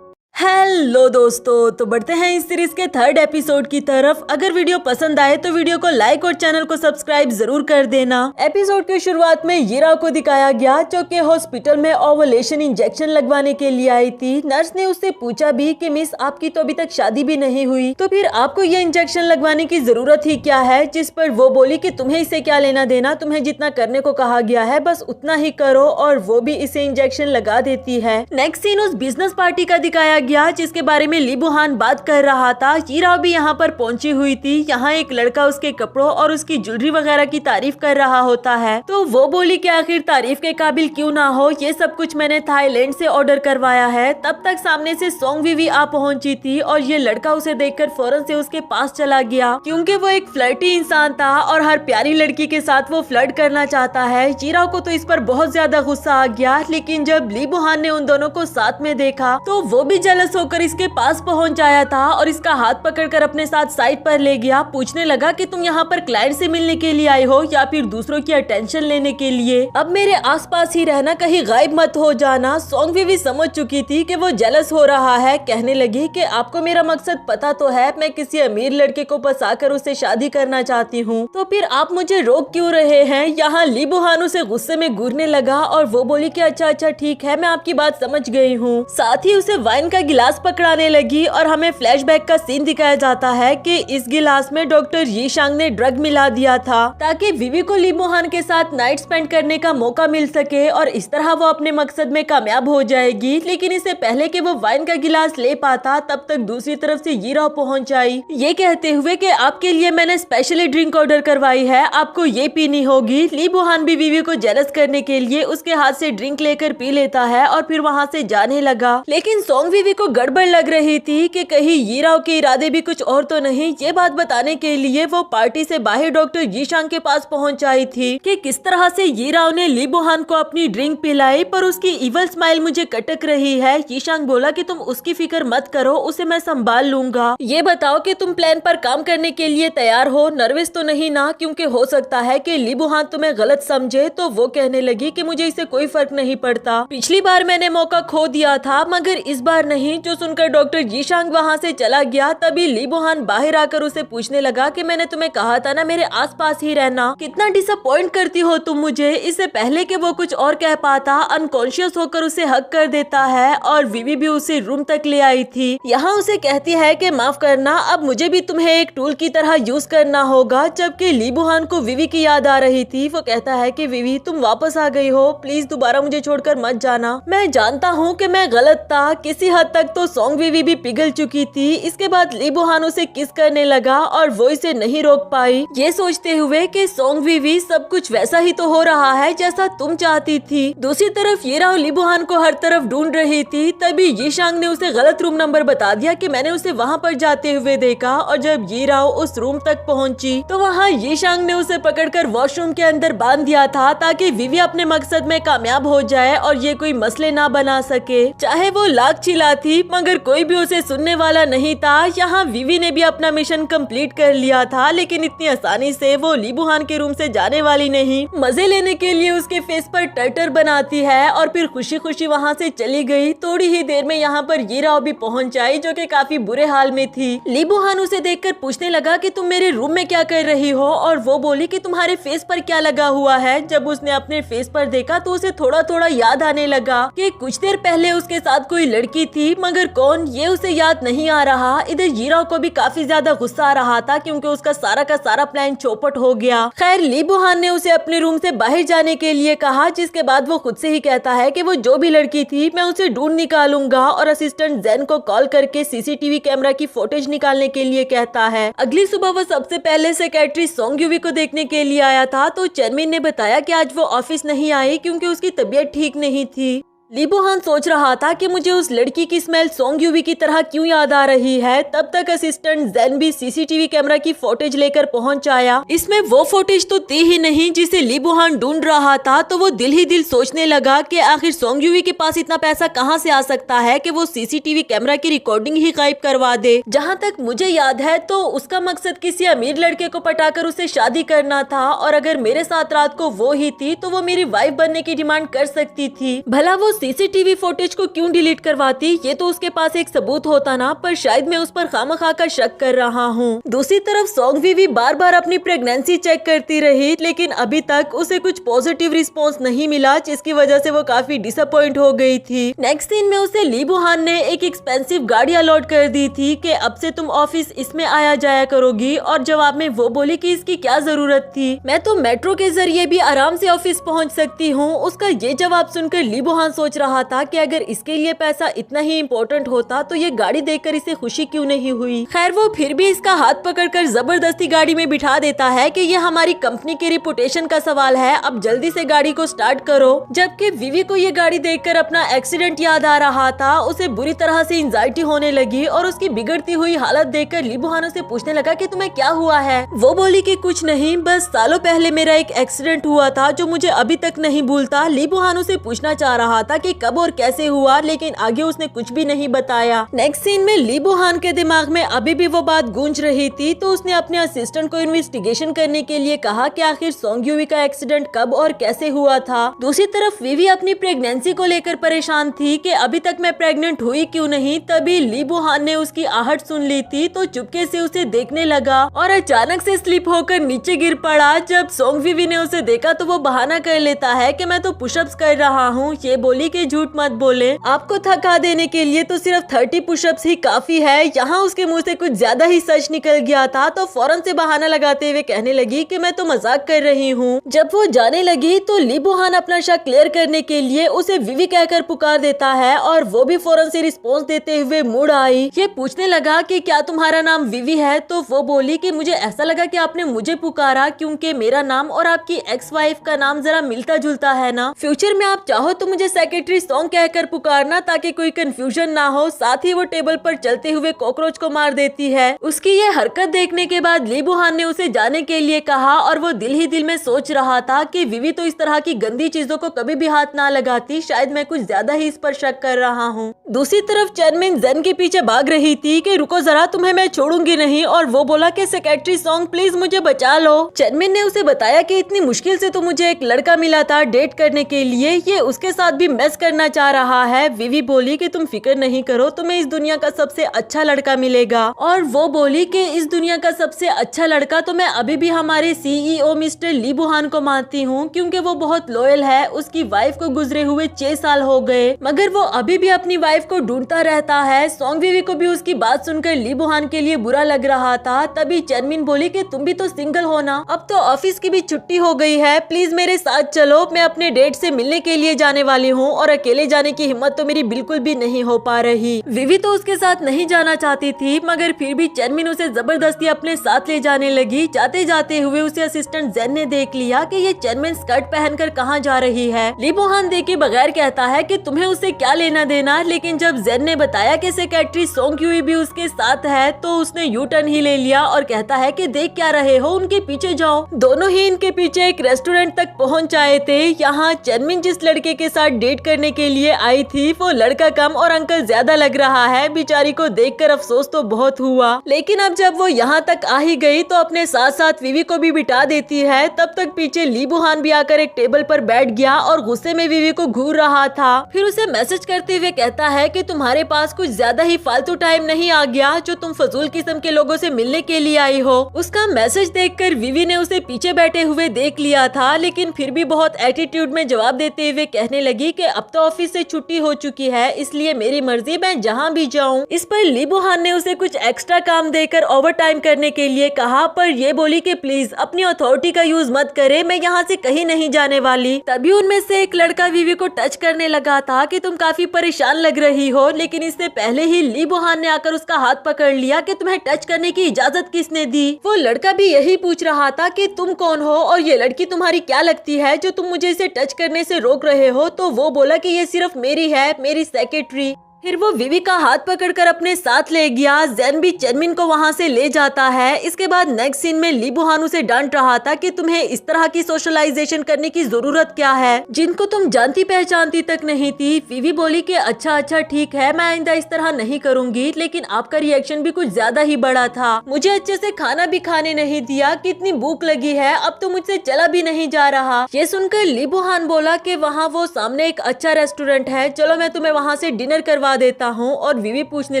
हेलो दोस्तों, तो बढ़ते हैं इस सीरीज के थर्ड एपिसोड की तरफ। अगर वीडियो पसंद आए तो वीडियो को लाइक और चैनल को सब्सक्राइब जरूर कर देना। एपिसोड की शुरुआत में यीराओ को दिखाया गया जो कि हॉस्पिटल में ओवुलेशन इंजेक्शन लगवाने के लिए आई थी। नर्स ने उससे पूछा भी कि मिस आपकी तो अभी तक शादी भी नहीं हुई, तो फिर आपको ये इंजेक्शन लगवाने की जरूरत ही क्या है? जिस पर वो बोली कि तुम्हें इससे क्या लेना देना, तुम्हें जितना करने को कहा गया है बस उतना ही करो, और वो भी इसे इंजेक्शन लगा देती है। नेक्स्ट सीन उस बिजनेस पार्टी का दिखाया गया जिसके बारे में ली बुहान बात कर रहा था। यीराओ भी यहाँ पर पहुंची हुई थी। यहाँ एक लड़का उसके कपड़ों और उसकी ज्वेलरी वगैरह की तारीफ कर रहा होता है, तो वो बोली कि आखिर तारीफ के काबिल क्यों ना हो, ये सब कुछ मैंने थाईलैंड से ऑर्डर करवाया है। तब तक सामने से सोंग वीवी आ पहुंची थी और ये लड़का उसे देखकर फौरन से उसके पास चला गया, क्योंकि वो एक फ्लर्टी इंसान था और हर प्यारी लड़की के साथ वो फ्लर्ट करना चाहता है। यीराओ को तो इस पर बहुत ज्यादा गुस्सा आ गया, लेकिन जब ली बुहान ने उन दोनों को साथ में देखा तो वो भी जेलस होकर इसके पास पहुंच आया था और इसका हाथ पकड़कर अपने साथ साइड पर ले गया। पूछने लगा कि तुम यहाँ पर क्लाइंट से मिलने के लिए आए हो या फिर दूसरों की अटेंशन लेने के लिए? अब मेरे आसपास ही रहना, कहीं गायब मत हो जाना। सोंग वीवी समझ चुकी थी कि वो जेलस हो रहा है। कहने लगी कि आपको मेरा मकसद पता तो है, मैं किसी अमीर लड़के को फंसाकर उससे शादी करना चाहती हूँ, तो फिर आप मुझे रोक क्यों रहे हैं? यहाँ ली बुहान उसे गुस्से में घूरने लगा और वो बोली कि अच्छा अच्छा ठीक है, मैं आपकी बात समझ गई हूँ। साथ ही उसे वाइन का गिलास पकड़ाने लगी और हमें फ्लैशबैक का सीन दिखाया जाता है कि इस गिलास में डॉक्टर यीशांग ने ड्रग मिला दिया था ताकि वीवी को ली बुहान के साथ नाइट स्पेंड करने का मौका मिल सके और इस तरह वो अपने मकसद में कामयाब हो जाएगी। लेकिन इससे पहले कि वो वाइन का गिलास ले पाता तब तक दूसरी तरफ से यीराओ पहुंच आई, ये कहते हुए कि आपके लिए मैंने स्पेशली ड्रिंक ऑर्डर करवाई है, आपको ये पीनी होगी। ली बुहान भी वीवी को जेलस करने के लिए उसके हाथ से ड्रिंक लेकर पी लेता है और फिर वहाँ से जाने लगा। लेकिन सोंग वीवी को गड़बड़ लग रही थी कि कहीं यीराओ के इरादे भी कुछ और तो नहीं। ये बात बताने के लिए वो पार्टी से बाहर डॉक्टर यीशांग के पास पहुंच आई थी कि किस तरह से यीराओ ने ली बुहान को अपनी ड्रिंक पिलाई, पर उसकी इवल स्माइल मुझे कटक रही है। यीशांग बोला कि तुम उसकी फिक्र मत करो, उसे मैं संभाल लूंगा। ये बताओ कि तुम प्लान पर काम करने के लिए तैयार हो, नर्वस तो नहीं ना, क्योंकि हो सकता है कि ली बुहान तुम्हें गलत समझे। तो वो कहने लगी कि मुझे इससे कोई फर्क नहीं पड़ता, पिछली बार मैंने मौका खो दिया था मगर इस बार नहीं, जो सुनकर डॉक्टर यीशांग वहाँ से चला गया। तभी ली बुहान बाहर आकर उसे पूछने लगा कि मैंने तुम्हें कहा था ना मेरे आसपास ही रहना, कितना डिसअपॉइंट करती हो तुम मुझे। इससे पहले कि वो कुछ और कह पाता, अनकॉन्शियस होकर उसे हक कर देता है और विवी भी उसे रूम तक ले आई थी। यहाँ उसे कहती है कि माफ करना, अब मुझे भी तुम्हें एक टूल की तरह यूज करना होगा। जबकि ली बुहान को विवी की याद आ रही थी। वो कहता है कि विवी तुम वापस आ गई हो, प्लीज दोबारा मुझे छोड़कर मत जाना। मैं जानता हूँ कि मैं गलत था। किसी हद तक तो सॉन्ग विवी भी पिघल चुकी थी। इसके बाद ली बुहान उसे किस करने लगा और वो इसे नहीं रोक पाई, ये सोचते हुए कि सॉन्ग विवी सब कुछ वैसा ही तो हो रहा है जैसा तुम चाहती थी। दूसरी तरफ ये राव ली बुहान को हर तरफ ढूंढ रही थी। तभी यीशांग ने उसे गलत रूम नंबर बता दिया कि मैंने उसे वहाँ पर जाते हुए देखा। और जब ये राव उस रूम तक पहुँची तो वहाँ यीशांग ने उसे पकड़कर वॉशरूम के अंदर बांध दिया था ताकि विवी अपने मकसद में कामयाब हो जाए और ये कोई मसले ना बना सके। चाहे वो लाख चिल्लाती मगर कोई भी उसे सुनने वाला नहीं था। यहाँ विवी ने भी अपना मिशन कंप्लीट कर लिया था, लेकिन इतनी आसानी से वो ली बुहान के रूम से जाने वाली नहीं। मजे लेने के लिए उसके फेस पर टर्टर बनाती है और फिर खुशी खुशी वहाँ से चली गई। थोड़ी ही देर में यहाँ पर ये राव भी पहुँच आई जो कि काफी बुरे हाल में थी। ली बुहान उसे देखकर पूछने लगा कि तुम मेरे रूम में क्या कर रही हो, और वो बोली कि तुम्हारे फेस पर क्या लगा हुआ है। जब उसने अपने फेस पर देखा तो उसे थोड़ा थोड़ा याद आने लगा कि कुछ देर पहले उसके साथ कोई लड़की थी, मगर कौन ये उसे याद नहीं आ रहा। इधर ये राव को भी काफी ज्यादा गुस्सा आ रहा था क्योंकि उसका सारा का सारा प्लान चौपट हो गया। खैर ली बुहान ने उसे अपने रूम से बाहर जाने के लिए कहा, जिसके बाद वो खुद से ही कहता है कि वो जो भी लड़की थी मैं उसे ढूंढ निकालूंगा और असिस्टेंट जेन को कॉल करके सीसीटीवी कैमरा की फुटेज निकालने के लिए कहता है। अगली सुबह वो सबसे पहले सेक्रेटरी सॉन्ग यूवी को देखने के लिए आया था तो चेनमिन ने बताया कि आज वो ऑफिस नहीं आई क्योंकि उसकी तबीयत ठीक नहीं थी। ली बुहान सोच रहा था कि मुझे उस लड़की की स्मेल सॉन्ग यूवी की तरह क्यों याद आ रही है। तब तक असिस्टेंट जेन भी सीसीटीवी कैमरा की फुटेज लेकर पहुंच आया। इसमें वो फुटेज तो थी ही नहीं जिसे ली बुहान ढूंढ रहा था, तो वो दिल ही दिल सोचने लगा कि आखिर सॉन्ग यूवी के पास इतना पैसा कहां से आ सकता है कि वो सीसीटीवी कैमरा की रिकॉर्डिंग ही गायब करवा दे। जहां तक मुझे याद है तो उसका मकसद किसी अमीर लड़के को पटाकर उसे शादी करना था, और अगर मेरे साथ रात को वो ही थी तो वो मेरी वाइफ बनने की डिमांड कर सकती थी। भला वो सीसीटीवी फुटेज को क्यों डिलीट करवाती, ये तो उसके पास एक सबूत होता ना, पर शायद मैं उस पर खामखा का शक कर रहा हूँ। दूसरी तरफ सॉन्ग वीवी बार बार अपनी प्रेगनेंसी चेक करती रही, लेकिन अभी तक उसे कुछ पॉजिटिव रिस्पॉन्स नहीं मिला, जिसकी वजह से वो काफी डिसअपॉइंट हो गई थी। नेक्स्ट सीन में उसे ली बुहान ने एक एक्सपेंसिव गाड़ी अलॉट कर दी थी कि अब से तुम ऑफिस इसमें आया जाया करोगी, और जवाब में वो बोली कि इसकी क्या जरूरत थी, मैं तो मेट्रो के जरिए भी आराम से ऑफिस पहुंच सकती हूँ। उसका ये जवाब सुनकर ली बुहान सोच रहा था कि अगर इसके लिए पैसा इतना ही इम्पोर्टेंट होता तो ये गाड़ी देखकर इसे खुशी क्यों नहीं हुई। खैर वो फिर भी इसका हाथ पकड़कर जबरदस्ती गाड़ी में बिठा देता है कि ये हमारी कंपनी की रिपुटेशन का सवाल है, अब जल्दी से गाड़ी को स्टार्ट करो। जबकि विवी को ये गाड़ी देखकर अपना एक्सीडेंट याद आ रहा था। उसे बुरी तरह से एंजाइटी होने लगी और उसकी बिगड़ती हुई हालत देखकर ली बुहान से पूछने लगा कि तुम्हें क्या हुआ है। वो बोली कि कुछ नहीं, बस सालों पहले मेरा एक एक्सीडेंट हुआ था जो मुझे अभी तक नहीं भूलता। ली बुहान से पूछना चाह रहा था कि कब और कैसे हुआ, लेकिन आगे उसने कुछ भी नहीं बताया। नेक्स्ट सीन में ली बुहान के दिमाग में अभी भी वो बात गूंज रही थी, तो उसने अपने असिस्टेंट को इन्वेस्टिगेशन करने के लिए कहा कि आखिर सॉन्ग यूवी का एक्सीडेंट कब और कैसे हुआ था। दूसरी तरफ विवी अपनी प्रेगनेंसी को लेकर परेशान थी कि अभी तक मैं प्रेग्नेंट हुई क्यों नहीं। तभी ली बुहान ने उसकी आहट सुन ली थी तो चुपके से उसे देखने लगा और अचानक से स्लिप होकर नीचे गिर पड़ा। जब सॉन्ग विवी ने उसे देखा तो वो बहाना कर लेता है कि मैं तो पुशअप्स कर रहा हूँ। ये बोली कि झूठ मत बोले, आपको थका देने के लिए तो सिर्फ 30 पुशअप्स ही काफी है। यहाँ उसके मुंह से कुछ ज्यादा ही सच निकल गया था, तो फौरन से बहाना लगाते हुए कहने लगी कि मैं तो मजाक कर रही हूँ। जब वो जाने लगी तो ली बुहान अपना शक क्लियर करने के लिए उसे विवी कहकर पुकार देता है और वो भी फौरन से रिस्पॉन्स देते हुए मुड़ आई। ये पूछने लगा कि क्या तुम्हारा नाम विवी है, तो वो बोली कि मुझे ऐसा लगा कि आपने मुझे पुकारा क्योंकि मेरा नाम और आपकी एक्स वाइफ का नाम जरा मिलता जुलता है ना। फ्यूचर में आप चाहो तो मुझे सेक्रेटरी सॉन्ग कहकर पुकारना ताकि कोई कंफ्यूजन ना हो। साथ ही वो टेबल पर चलते हुए कॉकरोच को मार देती है। उसकी ये हरकत देखने के बाद ली बुहान ने उसे जाने के लिए कहा और वो दिल ही दिल में सोच रहा था कि विवी तो इस तरह की गंदी चीजों को कभी भी हाथ ना लगाती, शायद मैं कुछ ज्यादा ही इस पर शक कर रहा हूँ। दूसरी तरफ चेनमिन जेन के पीछे भाग रही थी कि रुको जरा, तुम्हें मैं छोड़ूंगी नहीं, और वो बोला कि सेक्रेटरी सॉन्ग प्लीज मुझे बचा लो। चेनमिन ने उसे बताया कि इतनी मुश्किल से तो मुझे एक लड़का मिला था डेट करने के लिए, ये उसके साथ भी मैं इम्प्रेस करना चाह रहा है। विवी बोली कि तुम फिक्र नहीं करो, तुम्हें इस दुनिया का सबसे अच्छा लड़का मिलेगा। और वो बोली कि इस दुनिया का सबसे अच्छा लड़का तो मैं अभी भी हमारे CEO मिस्टर ली बुहान को मानती हूँ, क्योंकि वो बहुत लॉयल है। उसकी वाइफ को गुजरे हुए 6 साल हो गए, मगर वो अभी भी अपनी वाइफ को ढूंढता रहता है। सोंग विवी को भी उसकी बात सुनकर ली बुहान के लिए बुरा लग रहा था। तभी चनमिन बोली कि तुम भी तो सिंगल हो ना, अब तो ऑफिस की भी छुट्टी हो गई है, प्लीज मेरे साथ चलो, मैं अपने डेट से मिलने के लिए जाने वाली हूँ और अकेले जाने की हिम्मत तो मेरी बिल्कुल भी नहीं हो पा रही। विवी तो उसके साथ नहीं जाना चाहती थी, मगर फिर भी चनमिन उसे जबरदस्ती अपने साथ ले जाने लगी। जाते जाते हुए उसे असिस्टेंट जेन ने देख लिया कि ये चनमिन स्कर्ट पहनकर कहाँ जा रही है। ली बुहान देखे बगैर कहता है कि तुम्हें उससे क्या लेना देना, लेकिन जब जेन ने बताया कि सेक्रेटरी सोंग क्यूई भी उसके साथ है तो उसने यू टर्न ही ले लिया और कहता है कि देख क्या रहे हो, उनके पीछे जाओ। दोनों ही इनके पीछे एक रेस्टोरेंट तक पहुंच आए थे। यहाँ चनमिन जिस लड़के के साथ डेट करने के लिए आई थी वो लड़का कम और अंकल ज्यादा लग रहा है। बेचारी को देखकर अफसोस तो बहुत हुआ, लेकिन अब जब वो यहाँ तक आ ही गई तो अपने साथ साथ विवी को भी बिठा देती है। तब तक पीछे ली बुहान भी आकर एक टेबल पर बैठ गया और गुस्से में विवी को घूर रहा था। फिर उसे मैसेज करते हुए कहता है कि तुम्हारे पास कुछ ज्यादा ही फालतू टाइम नहीं आ गया जो तुम फजूल किस्म के लोगों से मिलने के लिए आई हो। उसका मैसेज देखकर विवी ने उसे पीछे बैठे हुए देख लिया था, लेकिन फिर भी बहुत एटीट्यूड में जवाब देते हुए कहने लगी कि अब तो ऑफिस से छुट्टी हो चुकी है, इसलिए मेरी मर्जी, मैं जहाँ भी जाऊँ। इस पर ली बुहान ने उसे कुछ एक्स्ट्रा काम देकर ओवर टाइम करने के लिए कहा, पर ये बोली कि प्लीज अपनी अथॉरिटी का यूज मत करे, मैं यहाँ से कहीं नहीं जाने वाली। तभी उनमें से एक लड़का विवी को टच करने लगा था कि तुम काफी परेशान लग रही हो, लेकिन इससे पहले ही ली बुहान ने आकर उसका हाथ पकड़ लिया कि तुम्हें टच करने की इजाजत किसने दी। वो लड़का भी यही पूछ रहा था कि तुम कौन हो और ये लड़की तुम्हारी क्या लगती है जो तुम मुझे इसे टच करने से रोक रहे हो। तो वो बोला कि ये सिर्फ मेरी है, मेरी सेक्रेटरी। फिर वो विवी का हाथ पकड़कर अपने साथ ले गया। जेन भी चनमिन को वहाँ से ले जाता है। इसके बाद नेक्स्ट सीन में ली बुहान उसे डांट रहा था कि तुम्हें इस तरह की सोशलाइजेशन करने की जरूरत क्या है, जिनको तुम जानती पहचानती तक नहीं थी। विवी बोली कि अच्छा ठीक है, मैं आइंदा इस तरह नहीं करूंगी, लेकिन आपका रिएक्शन भी कुछ ज्यादा ही बड़ा था। मुझे अच्छे से खाना भी खाने नहीं दिया, कितनी भूख लगी है, अब तो मुझसे चला भी नहीं जा रहा। ये सुनकर ली बुहान बोला कि वहाँ वो सामने एक अच्छा रेस्टोरेंट है, चलो मैं तुम्हें वहाँ से डिनर करवा देता हूँ। और विवी पूछने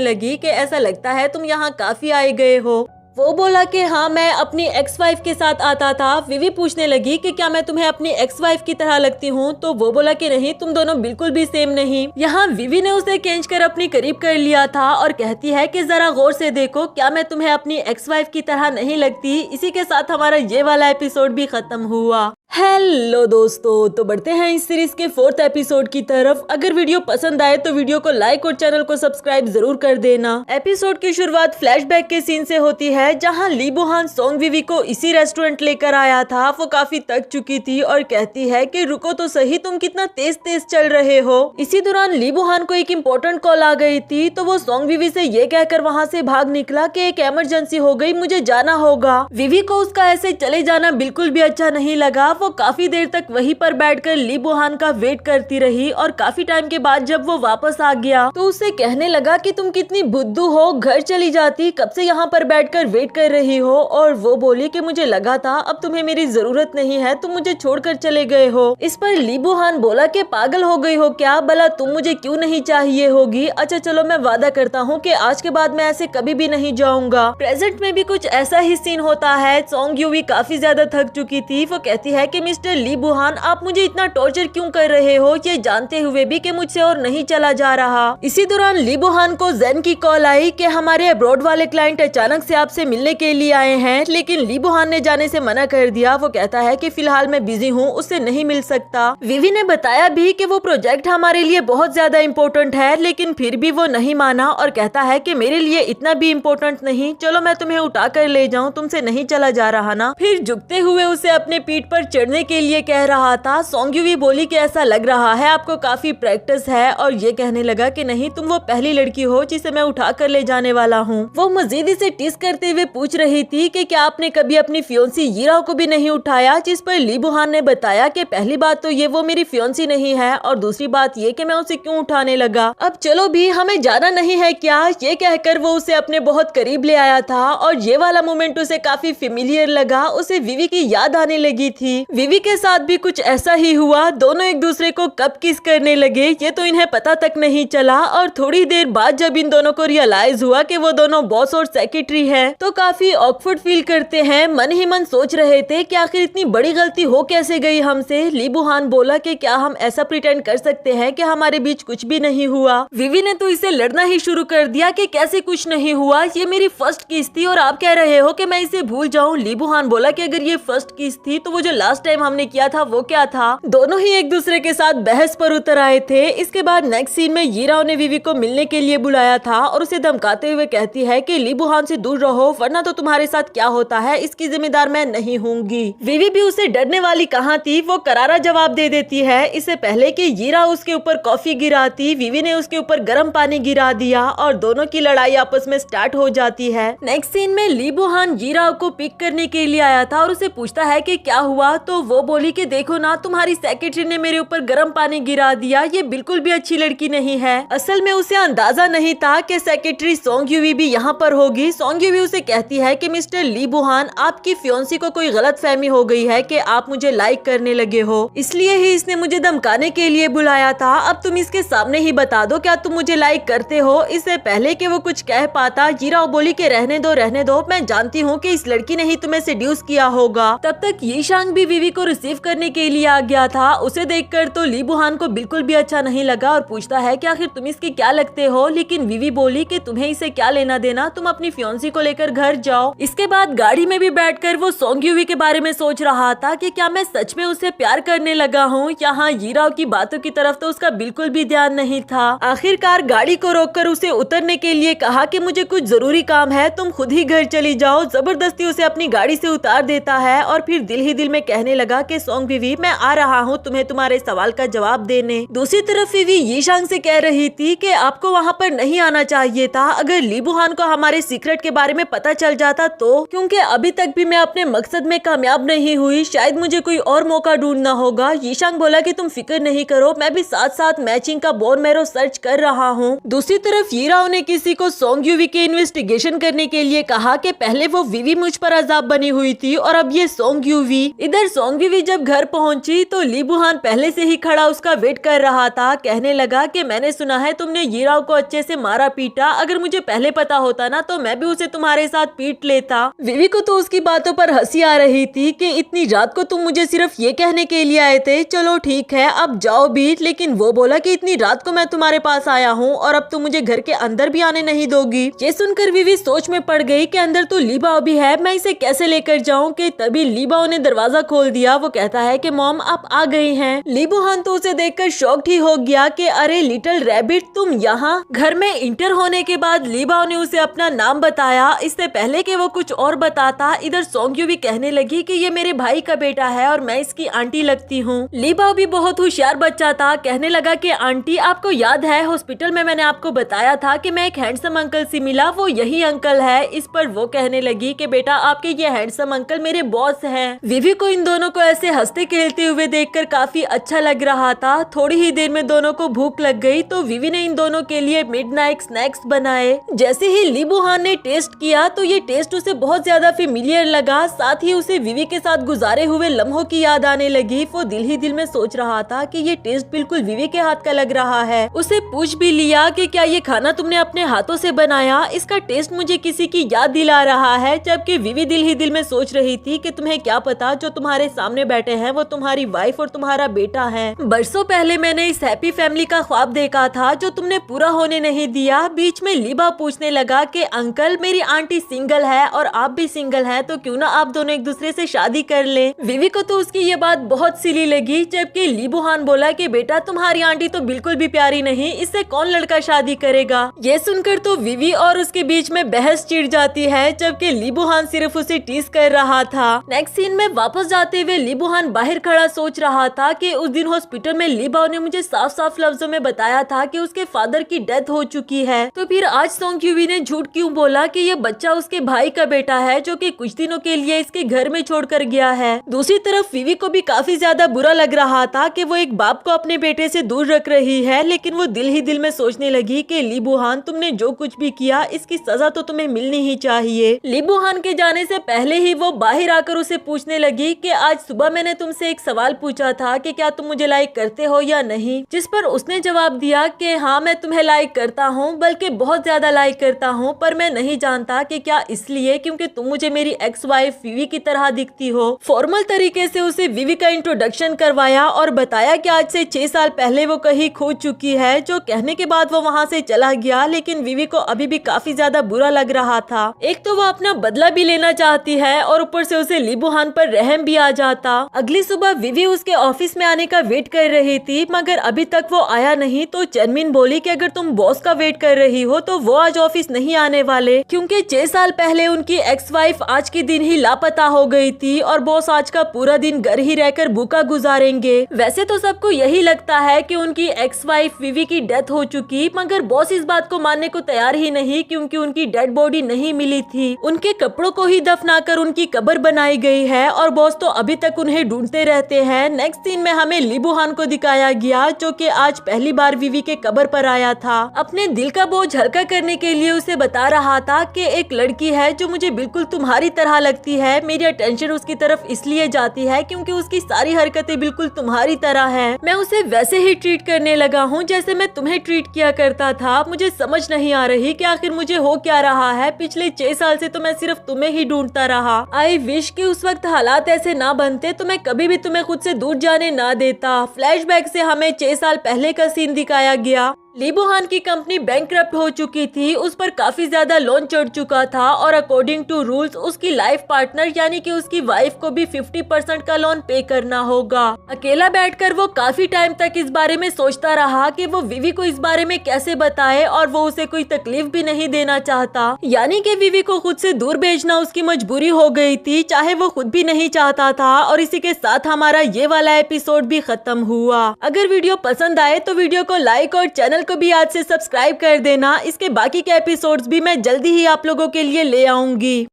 लगी कि ऐसा लगता है तुम यहाँ काफी आए गए हो। वो बोला कि हाँ, मैं अपनी एक्स वाइफ के साथ आता था। विवी पूछने लगी कि क्या मैं तुम्हें अपनी एक्स वाइफ की तरह लगती हूँ, तो वो बोला कि नहीं, तुम दोनों बिल्कुल भी सेम नहीं। यहाँ विवी ने उसे खींच कर अपनी करीब कर लिया था और कहती है कि जरा गौर से देखो, क्या मैं तुम्हें अपनी एक्स वाइफ की तरह नहीं लगती। इसी के साथ हमारा ये वाला एपिसोड भी खत्म हुआ। हेलो दोस्तों, तो बढ़ते हैं इस सीरीज के 4th एपिसोड की तरफ। अगर वीडियो पसंद आए तो वीडियो को लाइक और चैनल को सब्सक्राइब जरूर कर देना। एपिसोड की शुरुआत फ्लैशबैक के सीन से होती है, जहां ली बुहान सोंग विवी को इसी रेस्टोरेंट लेकर आया था। वो काफी थक चुकी थी और कहती है कि रुको तो सही, तुम कितना तेज तेज चल रहे हो। इसी दौरान ली बुहान को एक इम्पोर्टेंट कॉल आ गई थी, तो वो सोंग विवी से ये कहकर वहाँ से भाग निकला कि एक इमरजेंसी हो गई, मुझे जाना होगा। विवी को उसका ऐसे चले जाना बिल्कुल भी अच्छा नहीं लगा। वो काफी देर तक वहीं पर बैठकर ली बुहान का वेट करती रही और काफी टाइम के बाद जब वो वापस आ गया तो उससे कहने लगा कि तुम कितनी बुद्धू हो, घर चली जाती, कब से यहाँ पर बैठकर वेट कर रही हो। और वो बोली कि मुझे लगा था अब तुम्हें मेरी जरूरत नहीं है, तुम मुझे छोड़कर चले गए हो। इस पर ली बुहान बोला कि पागल हो गई हो क्या, भला तुम मुझे क्यों नहीं चाहिए होगी। अच्छा चलो, मैं वादा करता हूँ कि आज के बाद मैं ऐसे कभी भी नहीं जाऊंगा। प्रेजेंट में भी कुछ ऐसा ही सीन होता है। सोंग यूवी काफी ज्यादा थक चुकी थी। वो कहती है कि मिस्टर ली बुहान, आप मुझे इतना टॉर्चर क्यों कर रहे हो, ये जानते हुए भी कि मुझसे और नहीं चला जा रहा। इसी दौरान ली बुहान को जेन की कॉल आई कि हमारे अब्रॉड वाले क्लाइंट अचानक से आपसे मिलने के लिए आए हैं, लेकिन ली बुहान ने जाने से मना कर दिया। वो कहता है कि फिलहाल मैं बिजी हूँ, उससे नहीं मिल सकता। विवी ने बताया भी कि वो प्रोजेक्ट हमारे लिए बहुत ज्यादा इम्पोर्टेंट है, लेकिन फिर भी वो नहीं माना और कहता है कि मेरे लिए इतना भी इम्पोर्टेंट नहीं, चलो मैं तुम्हें उठा कर ले जाऊँ, तुमसे नहीं चला जा रहा ना। फिर झुकते हुए उसे अपने पीठ पर चढ़ने के लिए कह रहा था। सोंग यूवी बोली कि ऐसा लग रहा है आपको काफी प्रैक्टिस है, और ये कहने लगा कि नहीं, तुम वो पहली लड़की हो जिसे मैं उठा कर ले जाने वाला हूँ। वो मजीद से टीस करते हुए पूछ रही थी कि क्या आपने कभी अपनी फियोंसी यीरा को भी नहीं उठाया, जिस पर ली बुहान ने बताया कि पहली बात तो ये वो मेरी फियोंसी नहीं है, और दूसरी बात ये कि मैं उसे क्यों उठाने लगा। अब चलो भी, हमें जाना नहीं है क्या। ये कहकर वो उसे अपने बहुत करीब ले आया था और ये वाला मोमेंट उसे काफी फेमिलियर लगा। उसे विवी की याद आने लगी थी। विवी के साथ भी कुछ ऐसा ही हुआ। दोनों एक दूसरे को कब किस करने लगे ये तो इन्हें पता तक नहीं चला। और थोड़ी देर बाद जब इन दोनों को रियलाइज हुआ कि वो दोनों बॉस और सेक्रेटरी हैं, तो काफी ऑकवर्ड फील करते हैं। मन ही मन सोच रहे थे कि आखिर इतनी बड़ी गलती हो कैसे गई हमसे। ली बुहान बोला कि क्या हम ऐसा प्रिटेंड कर सकते हैं कि हमारे बीच कुछ भी नहीं हुआ। विवी ने तो इसे लड़ना ही शुरू कर दिया कि कैसे कुछ नहीं हुआ, ये मेरी फर्स्ट किस थी और आप कह रहे हो कि मैं इसे भूल जाऊं। ली बुहान बोला कि अगर ये फर्स्ट किस थी तो वो जो लास्ट टाइम हमने किया था वो क्या था। दोनों ही एक दूसरे के साथ बहस पर उतर आए थे। इसके बाद नेक्स्ट सीन में यीराओ ने विवी को मिलने के लिए बुलाया था और उसे धमकाते हुए कहती है कि ली बुहान से दूर रहो वरना तो तुम्हारे साथ क्या होता है इसकी जिम्मेदार मैं नहीं होंगी। विवी भी उसे डरने वाली कहाँ थी, वो करारा जवाब दे देती है। इससे पहले कि यीराओ उसके ऊपर कॉफी गिराती, विवी ने उसके ऊपर गर्म पानी गिरा दिया और दोनों की लड़ाई आपस में स्टार्ट हो जाती है। नेक्स्ट सीन में ली बुहान यीराओ को पिक करने के लिए आया था और उसे पूछता है कि क्या हुआ, तो वो बोली कि देखो ना तुम्हारी सेक्रेटरी ने मेरे ऊपर गर्म पानी गिरा दिया, ये बिल्कुल भी अच्छी लड़की नहीं है। असल में उसे अंदाजा नहीं था कि सेक्रेटरी सोंग यूवी भी यहाँ पर होगी। सोंग यूवी उसे कहती है कि मिस्टर ली बुहान आपकी फियोंसी को कोई गलतफहमी हो गई है कि आप मुझे लाइक करने लगे हो, इसलिए ही इसने मुझे धमकाने के लिए बुलाया था। अब तुम इसके सामने ही बता दो क्या तुम मुझे लाइक करते हो। इससे पहले कि वो कुछ कह पाता यीराओ बोली कि रहने दो, मैं जानती हूँ कि इस लड़की ने ही तुम्हें सेड्यूस किया होगा। तब तक यीशांग भी विवी को रिसीव करने के लिए आ गया था। उसे देखकर तो ली बुहान को बिल्कुल भी अच्छा नहीं लगा और पूछता है कि आखिर तुम इसके क्या लगते हो। लेकिन विवी बोली कि तुम्हें इसे क्या लेना देना, तुम अपनी फियोंसी को लेकर घर जाओ। इसके बाद गाड़ी में भी बैठकर वो सोंग यूवी के बारे में सोच रहा था कि क्या मैं सच में उसे प्यार करने लगा हूँ। यहाँ यीराओ की बातों की तरफ तो उसका बिल्कुल भी ध्यान नहीं था। आखिरकार गाड़ी को रोककर उसे उतरने के लिए कहा कि मुझे कुछ जरूरी काम है, तुम खुद ही घर चली जाओ। जबरदस्ती उसे अपनी गाड़ी से उतार देता है और फिर दिल ही दिल में कहने लगा कि सोंग विवी मैं आ रहा हूँ तुम्हें तुम्हारे सवाल का जवाब देने। दूसरी तरफ विवी यीशांग से कह रही थी कि आपको वहाँ पर नहीं आना चाहिए था। अगर ली बुहान को हमारे सीक्रेट के बारे में पता चल जाता तो, क्योंकि अभी तक भी मैं अपने मकसद में कामयाब नहीं हुई, शायद मुझे कोई और मौका ढूंढना होगा। यीशांग बोला कि तुम फिक्र नहीं करो, मैं भी साथ साथ मैचिंग का बोन मैरो सर्च कर रहा हूँ। दूसरी तरफ यीराओ ने किसी को सोंग यूवी के इन्वेस्टिगेशन करने के लिए कहा कि पहले वो विवी मुझ पर अजाब बनी हुई थी और अब ये सोंग यूवी। इधर सोंग यूवी जब घर पहुंची तो ली बुहान पहले से ही खड़ा उसका वेट कर रहा था। कहने लगा कि मैंने सुना है तुमने यीराओ को अच्छे से मारा पीटा, अगर मुझे पहले पता होता ना तो मैं भी उसे तुम्हारे साथ पीट लेता। विवी को तो उसकी बातों पर हंसी आ रही थी कि इतनी रात को तुम मुझे सिर्फ ये कहने के लिए आए थे, चलो ठीक है अब जाओ भी। लेकिन वो बोला कि इतनी रात को मैं तुम्हारे पास आया हूँ और अब तुम मुझे घर के अंदर भी आने नहीं दोगी। ये सुनकर विवी सोच में पड़ गई कि अंदर तो ली बाओ भी है, मैं इसे कैसे लेकर जाऊँ। कि तभी ली बाओ ने दरवाजा खोल दिया। वो कहता है कि मॉम आप आ गई हैं। ली बुहान तो उसे देखकर शॉक्ड ही हो गया कि अरे लिटिल रैबिट तुम यहाँ। घर में इंटर होने के बाद ली बाओ ने उसे अपना नाम बताया। इससे पहले कि वो कुछ और बताता इधर सोंग यूवी कहने लगी कि ये मेरे भाई का बेटा है और मैं इसकी आंटी लगती हूँ। ली बाओ भी बहुत होशियार बच्चा था, कहने लगा कि आंटी आपको याद है हॉस्पिटल में मैंने आपको बताया था कि मैं एक हैंडसम अंकल से मिला, वो यही अंकल है। इस पर वो कहने लगी कि बेटा आपके ये हैंडसम अंकल मेरे बॉस हैं। विवी को इन दोनों को ऐसे हंसते खेलते हुए देखकर काफी अच्छा लग रहा था। थोड़ी ही देर में दोनों को भूख लग गई तो विवी ने इन दोनों के लिए मिडनाइट स्नैक्स बनाए। जैसे ही ली बुहान ने टेस्ट किया तो ये टेस्ट उसे बहुत ज्यादा फेमिलियर लगा, साथ ही उसे विवी के साथ गुजारे हुए लम्हों की याद आने लगी। वो दिल ही दिल में सोच रहा था कि ये टेस्ट बिल्कुल विवी के हाथ का लग रहा है। उसे पूछ भी लिया कि क्या ये खाना तुमने अपने हाथों से बनाया, इसका टेस्ट मुझे किसी की याद दिला रहा है। जबकि विवी दिल ही दिल में सोच रही थी कि तुम्हें क्या पता जो तुम्हारे सामने बैठे हैं वो तुम्हारी वाइफ और तुम्हारा बेटा है। बरसों पहले मैंने इस हैप्पी फैमिली का ख्वाब देखा था जो तुमने पूरा होने नहीं दिया। बीच में लीबा पूछने लगा कि अंकल मेरी आंटी सिंगल है और आप भी सिंगल हैं, तो क्यों ना आप दोनों एक दूसरे से शादी कर ले। विवी को तो उसकी ये बात बहुत सिली लगी। जबकि ली बुहान बोला कि बेटा तुम्हारी आंटी तो बिल्कुल भी प्यारी नहीं, इससे कौन लड़का शादी करेगा। ये सुनकर तो विवी और उसके बीच में बहस छिड़ जाती है, जबकि ली बुहान सिर्फ उसे टीज कर रहा था। नेक्स्ट सीन में वापस जाते हुए ली बुहान बाहर खड़ा सोच रहा था कि उस दिन हॉस्पिटल में ली बाओ ने मुझे साफ साफ लफ्जों में बताया था कि उसके फादर की डेथ हो चुकी है, तो फिर आज सोंग यूवी ने झूठ क्यों बोला कि ये बच्चा उसके भाई का बेटा है जो कि कुछ दिनों के लिए इसके घर में छोड़कर गया है। दूसरी तरफ विवी को भी काफी ज्यादा बुरा लग रहा था कि वो एक बाप को अपने बेटे से दूर रख रही है, लेकिन वो दिल ही दिल में सोचने लगी कि ली बुहान तुमने जो कुछ भी किया इसकी सजा तो तुम्हें मिलनी ही चाहिए। ली बुहान के जाने से पहले ही वो बाहर आकर उसे पूछने लगी कि आज सुबह मैंने तुमसे एक सवाल पूछा था कि क्या तुम मुझे लाइक करते हो या नहीं, जिस पर उसने जवाब दिया कि हाँ मैं तुम्हें लाइक करता हूँ, बल्कि बहुत ज्यादा लाइक करता हूँ, पर मैं नहीं जानता कि क्या इसलिए क्योंकि तुम मुझे मेरी एक्स वाइफ विवी की तरह दिखती हो। फॉर्मल तरीके से उसे विवी का इंट्रोडक्शन करवाया और बताया कि आज से 6 साल पहले वो कहीं खो चुकी है, जो कहने के बाद वो वहाँ से चला गया। लेकिन विवी को अभी भी काफी ज्यादा बुरा लग रहा था। एक तो वो अपना बदला भी लेना चाहती है और ऊपर से उसे ली बुहान पर रहम भी आ जाता। अगली सुबह विवी उसके ऑफिस में आने का वेट कर रही थी, मगर अभी तक वो आया नहीं। तो चनमिन बोली कि अगर तुम बॉस का वेट कर रही हो तो वो आज ऑफिस नहीं आने वाले, क्योंकि 6 साल पहले उनकी एक्स वाइफ आज के दिन ही लापता हो गई थी और बॉस आज का पूरा दिन घर ही रहकर भूखा गुजारेंगे। वैसे तो सबको यही लगता है कि उनकी एक्स वाइफ विवी की डेथ हो चुकी, मगर बॉस इस बात को मानने को तैयार ही नहीं, क्योंकि उनकी डेड बॉडी नहीं मिली थी। उनके कपड़ों को ही दफनाकर उनकी कब्र बनाई गई है और बॉस तो अभी तक उन्हें ढूंढते रहते हैं। नेक्स्ट सीन में हमें ली बुहान को दिखाया गया, जो कि आज पहली बार विवी के कब्र पर आया था। अपने दिल का बोझ हल्का करने के लिए उसे बता रहा था कि एक लड़की है जो मुझे बिल्कुल तुम्हारी तरह लगती है। मेरी अटेंशन उसकी तरफ इसलिए जाती है क्योंकि उसकी सारी हरकतें बिल्कुल तुम्हारी तरह है। मैं उसे वैसे ही ट्रीट करने लगा हूँ जैसे मैं तुम्हें ट्रीट किया करता था। मुझे समझ नहीं आ रही कि आखिर मुझे हो क्या रहा है। पिछले 6 साल से तो मैं सिर्फ तुम्हें ही ढूंढता रहा। आई विश कि उस वक्त हालात ऐसे ना बनते तो मैं कभी भी तुम्हें खुद से दूर जाने ना देता। फ्लैशबैक से हमें 6 साल पहले का सीन दिखाया गया। ली बुहान की कंपनी बैंकक्रप्ट हो चुकी थी, उस पर काफी ज्यादा लोन चढ़ चुका था और अकॉर्डिंग टू रूल्स उसकी लाइफ पार्टनर यानी कि उसकी वाइफ को भी 50% का लोन पे करना होगा। अकेला बैठकर वो काफी टाइम तक इस बारे में सोचता रहा कि वो विवी को इस बारे में कैसे बताए, और वो उसे कोई तकलीफ भी नहीं देना चाहता। यानी कि विवी को खुद से दूर भेजना उसकी मजबूरी हो गई थी, चाहे वो खुद भी नहीं चाहता था। और इसी के साथ हमारा ये वाला एपिसोड भी खत्म हुआ। अगर वीडियो पसंद आए तो वीडियो को लाइक और चैनल को भी आज से सब्सक्राइब कर देना। इसके बाकी के एपिसोड्स भी मैं जल्दी ही आप लोगों के लिए ले आऊंगी।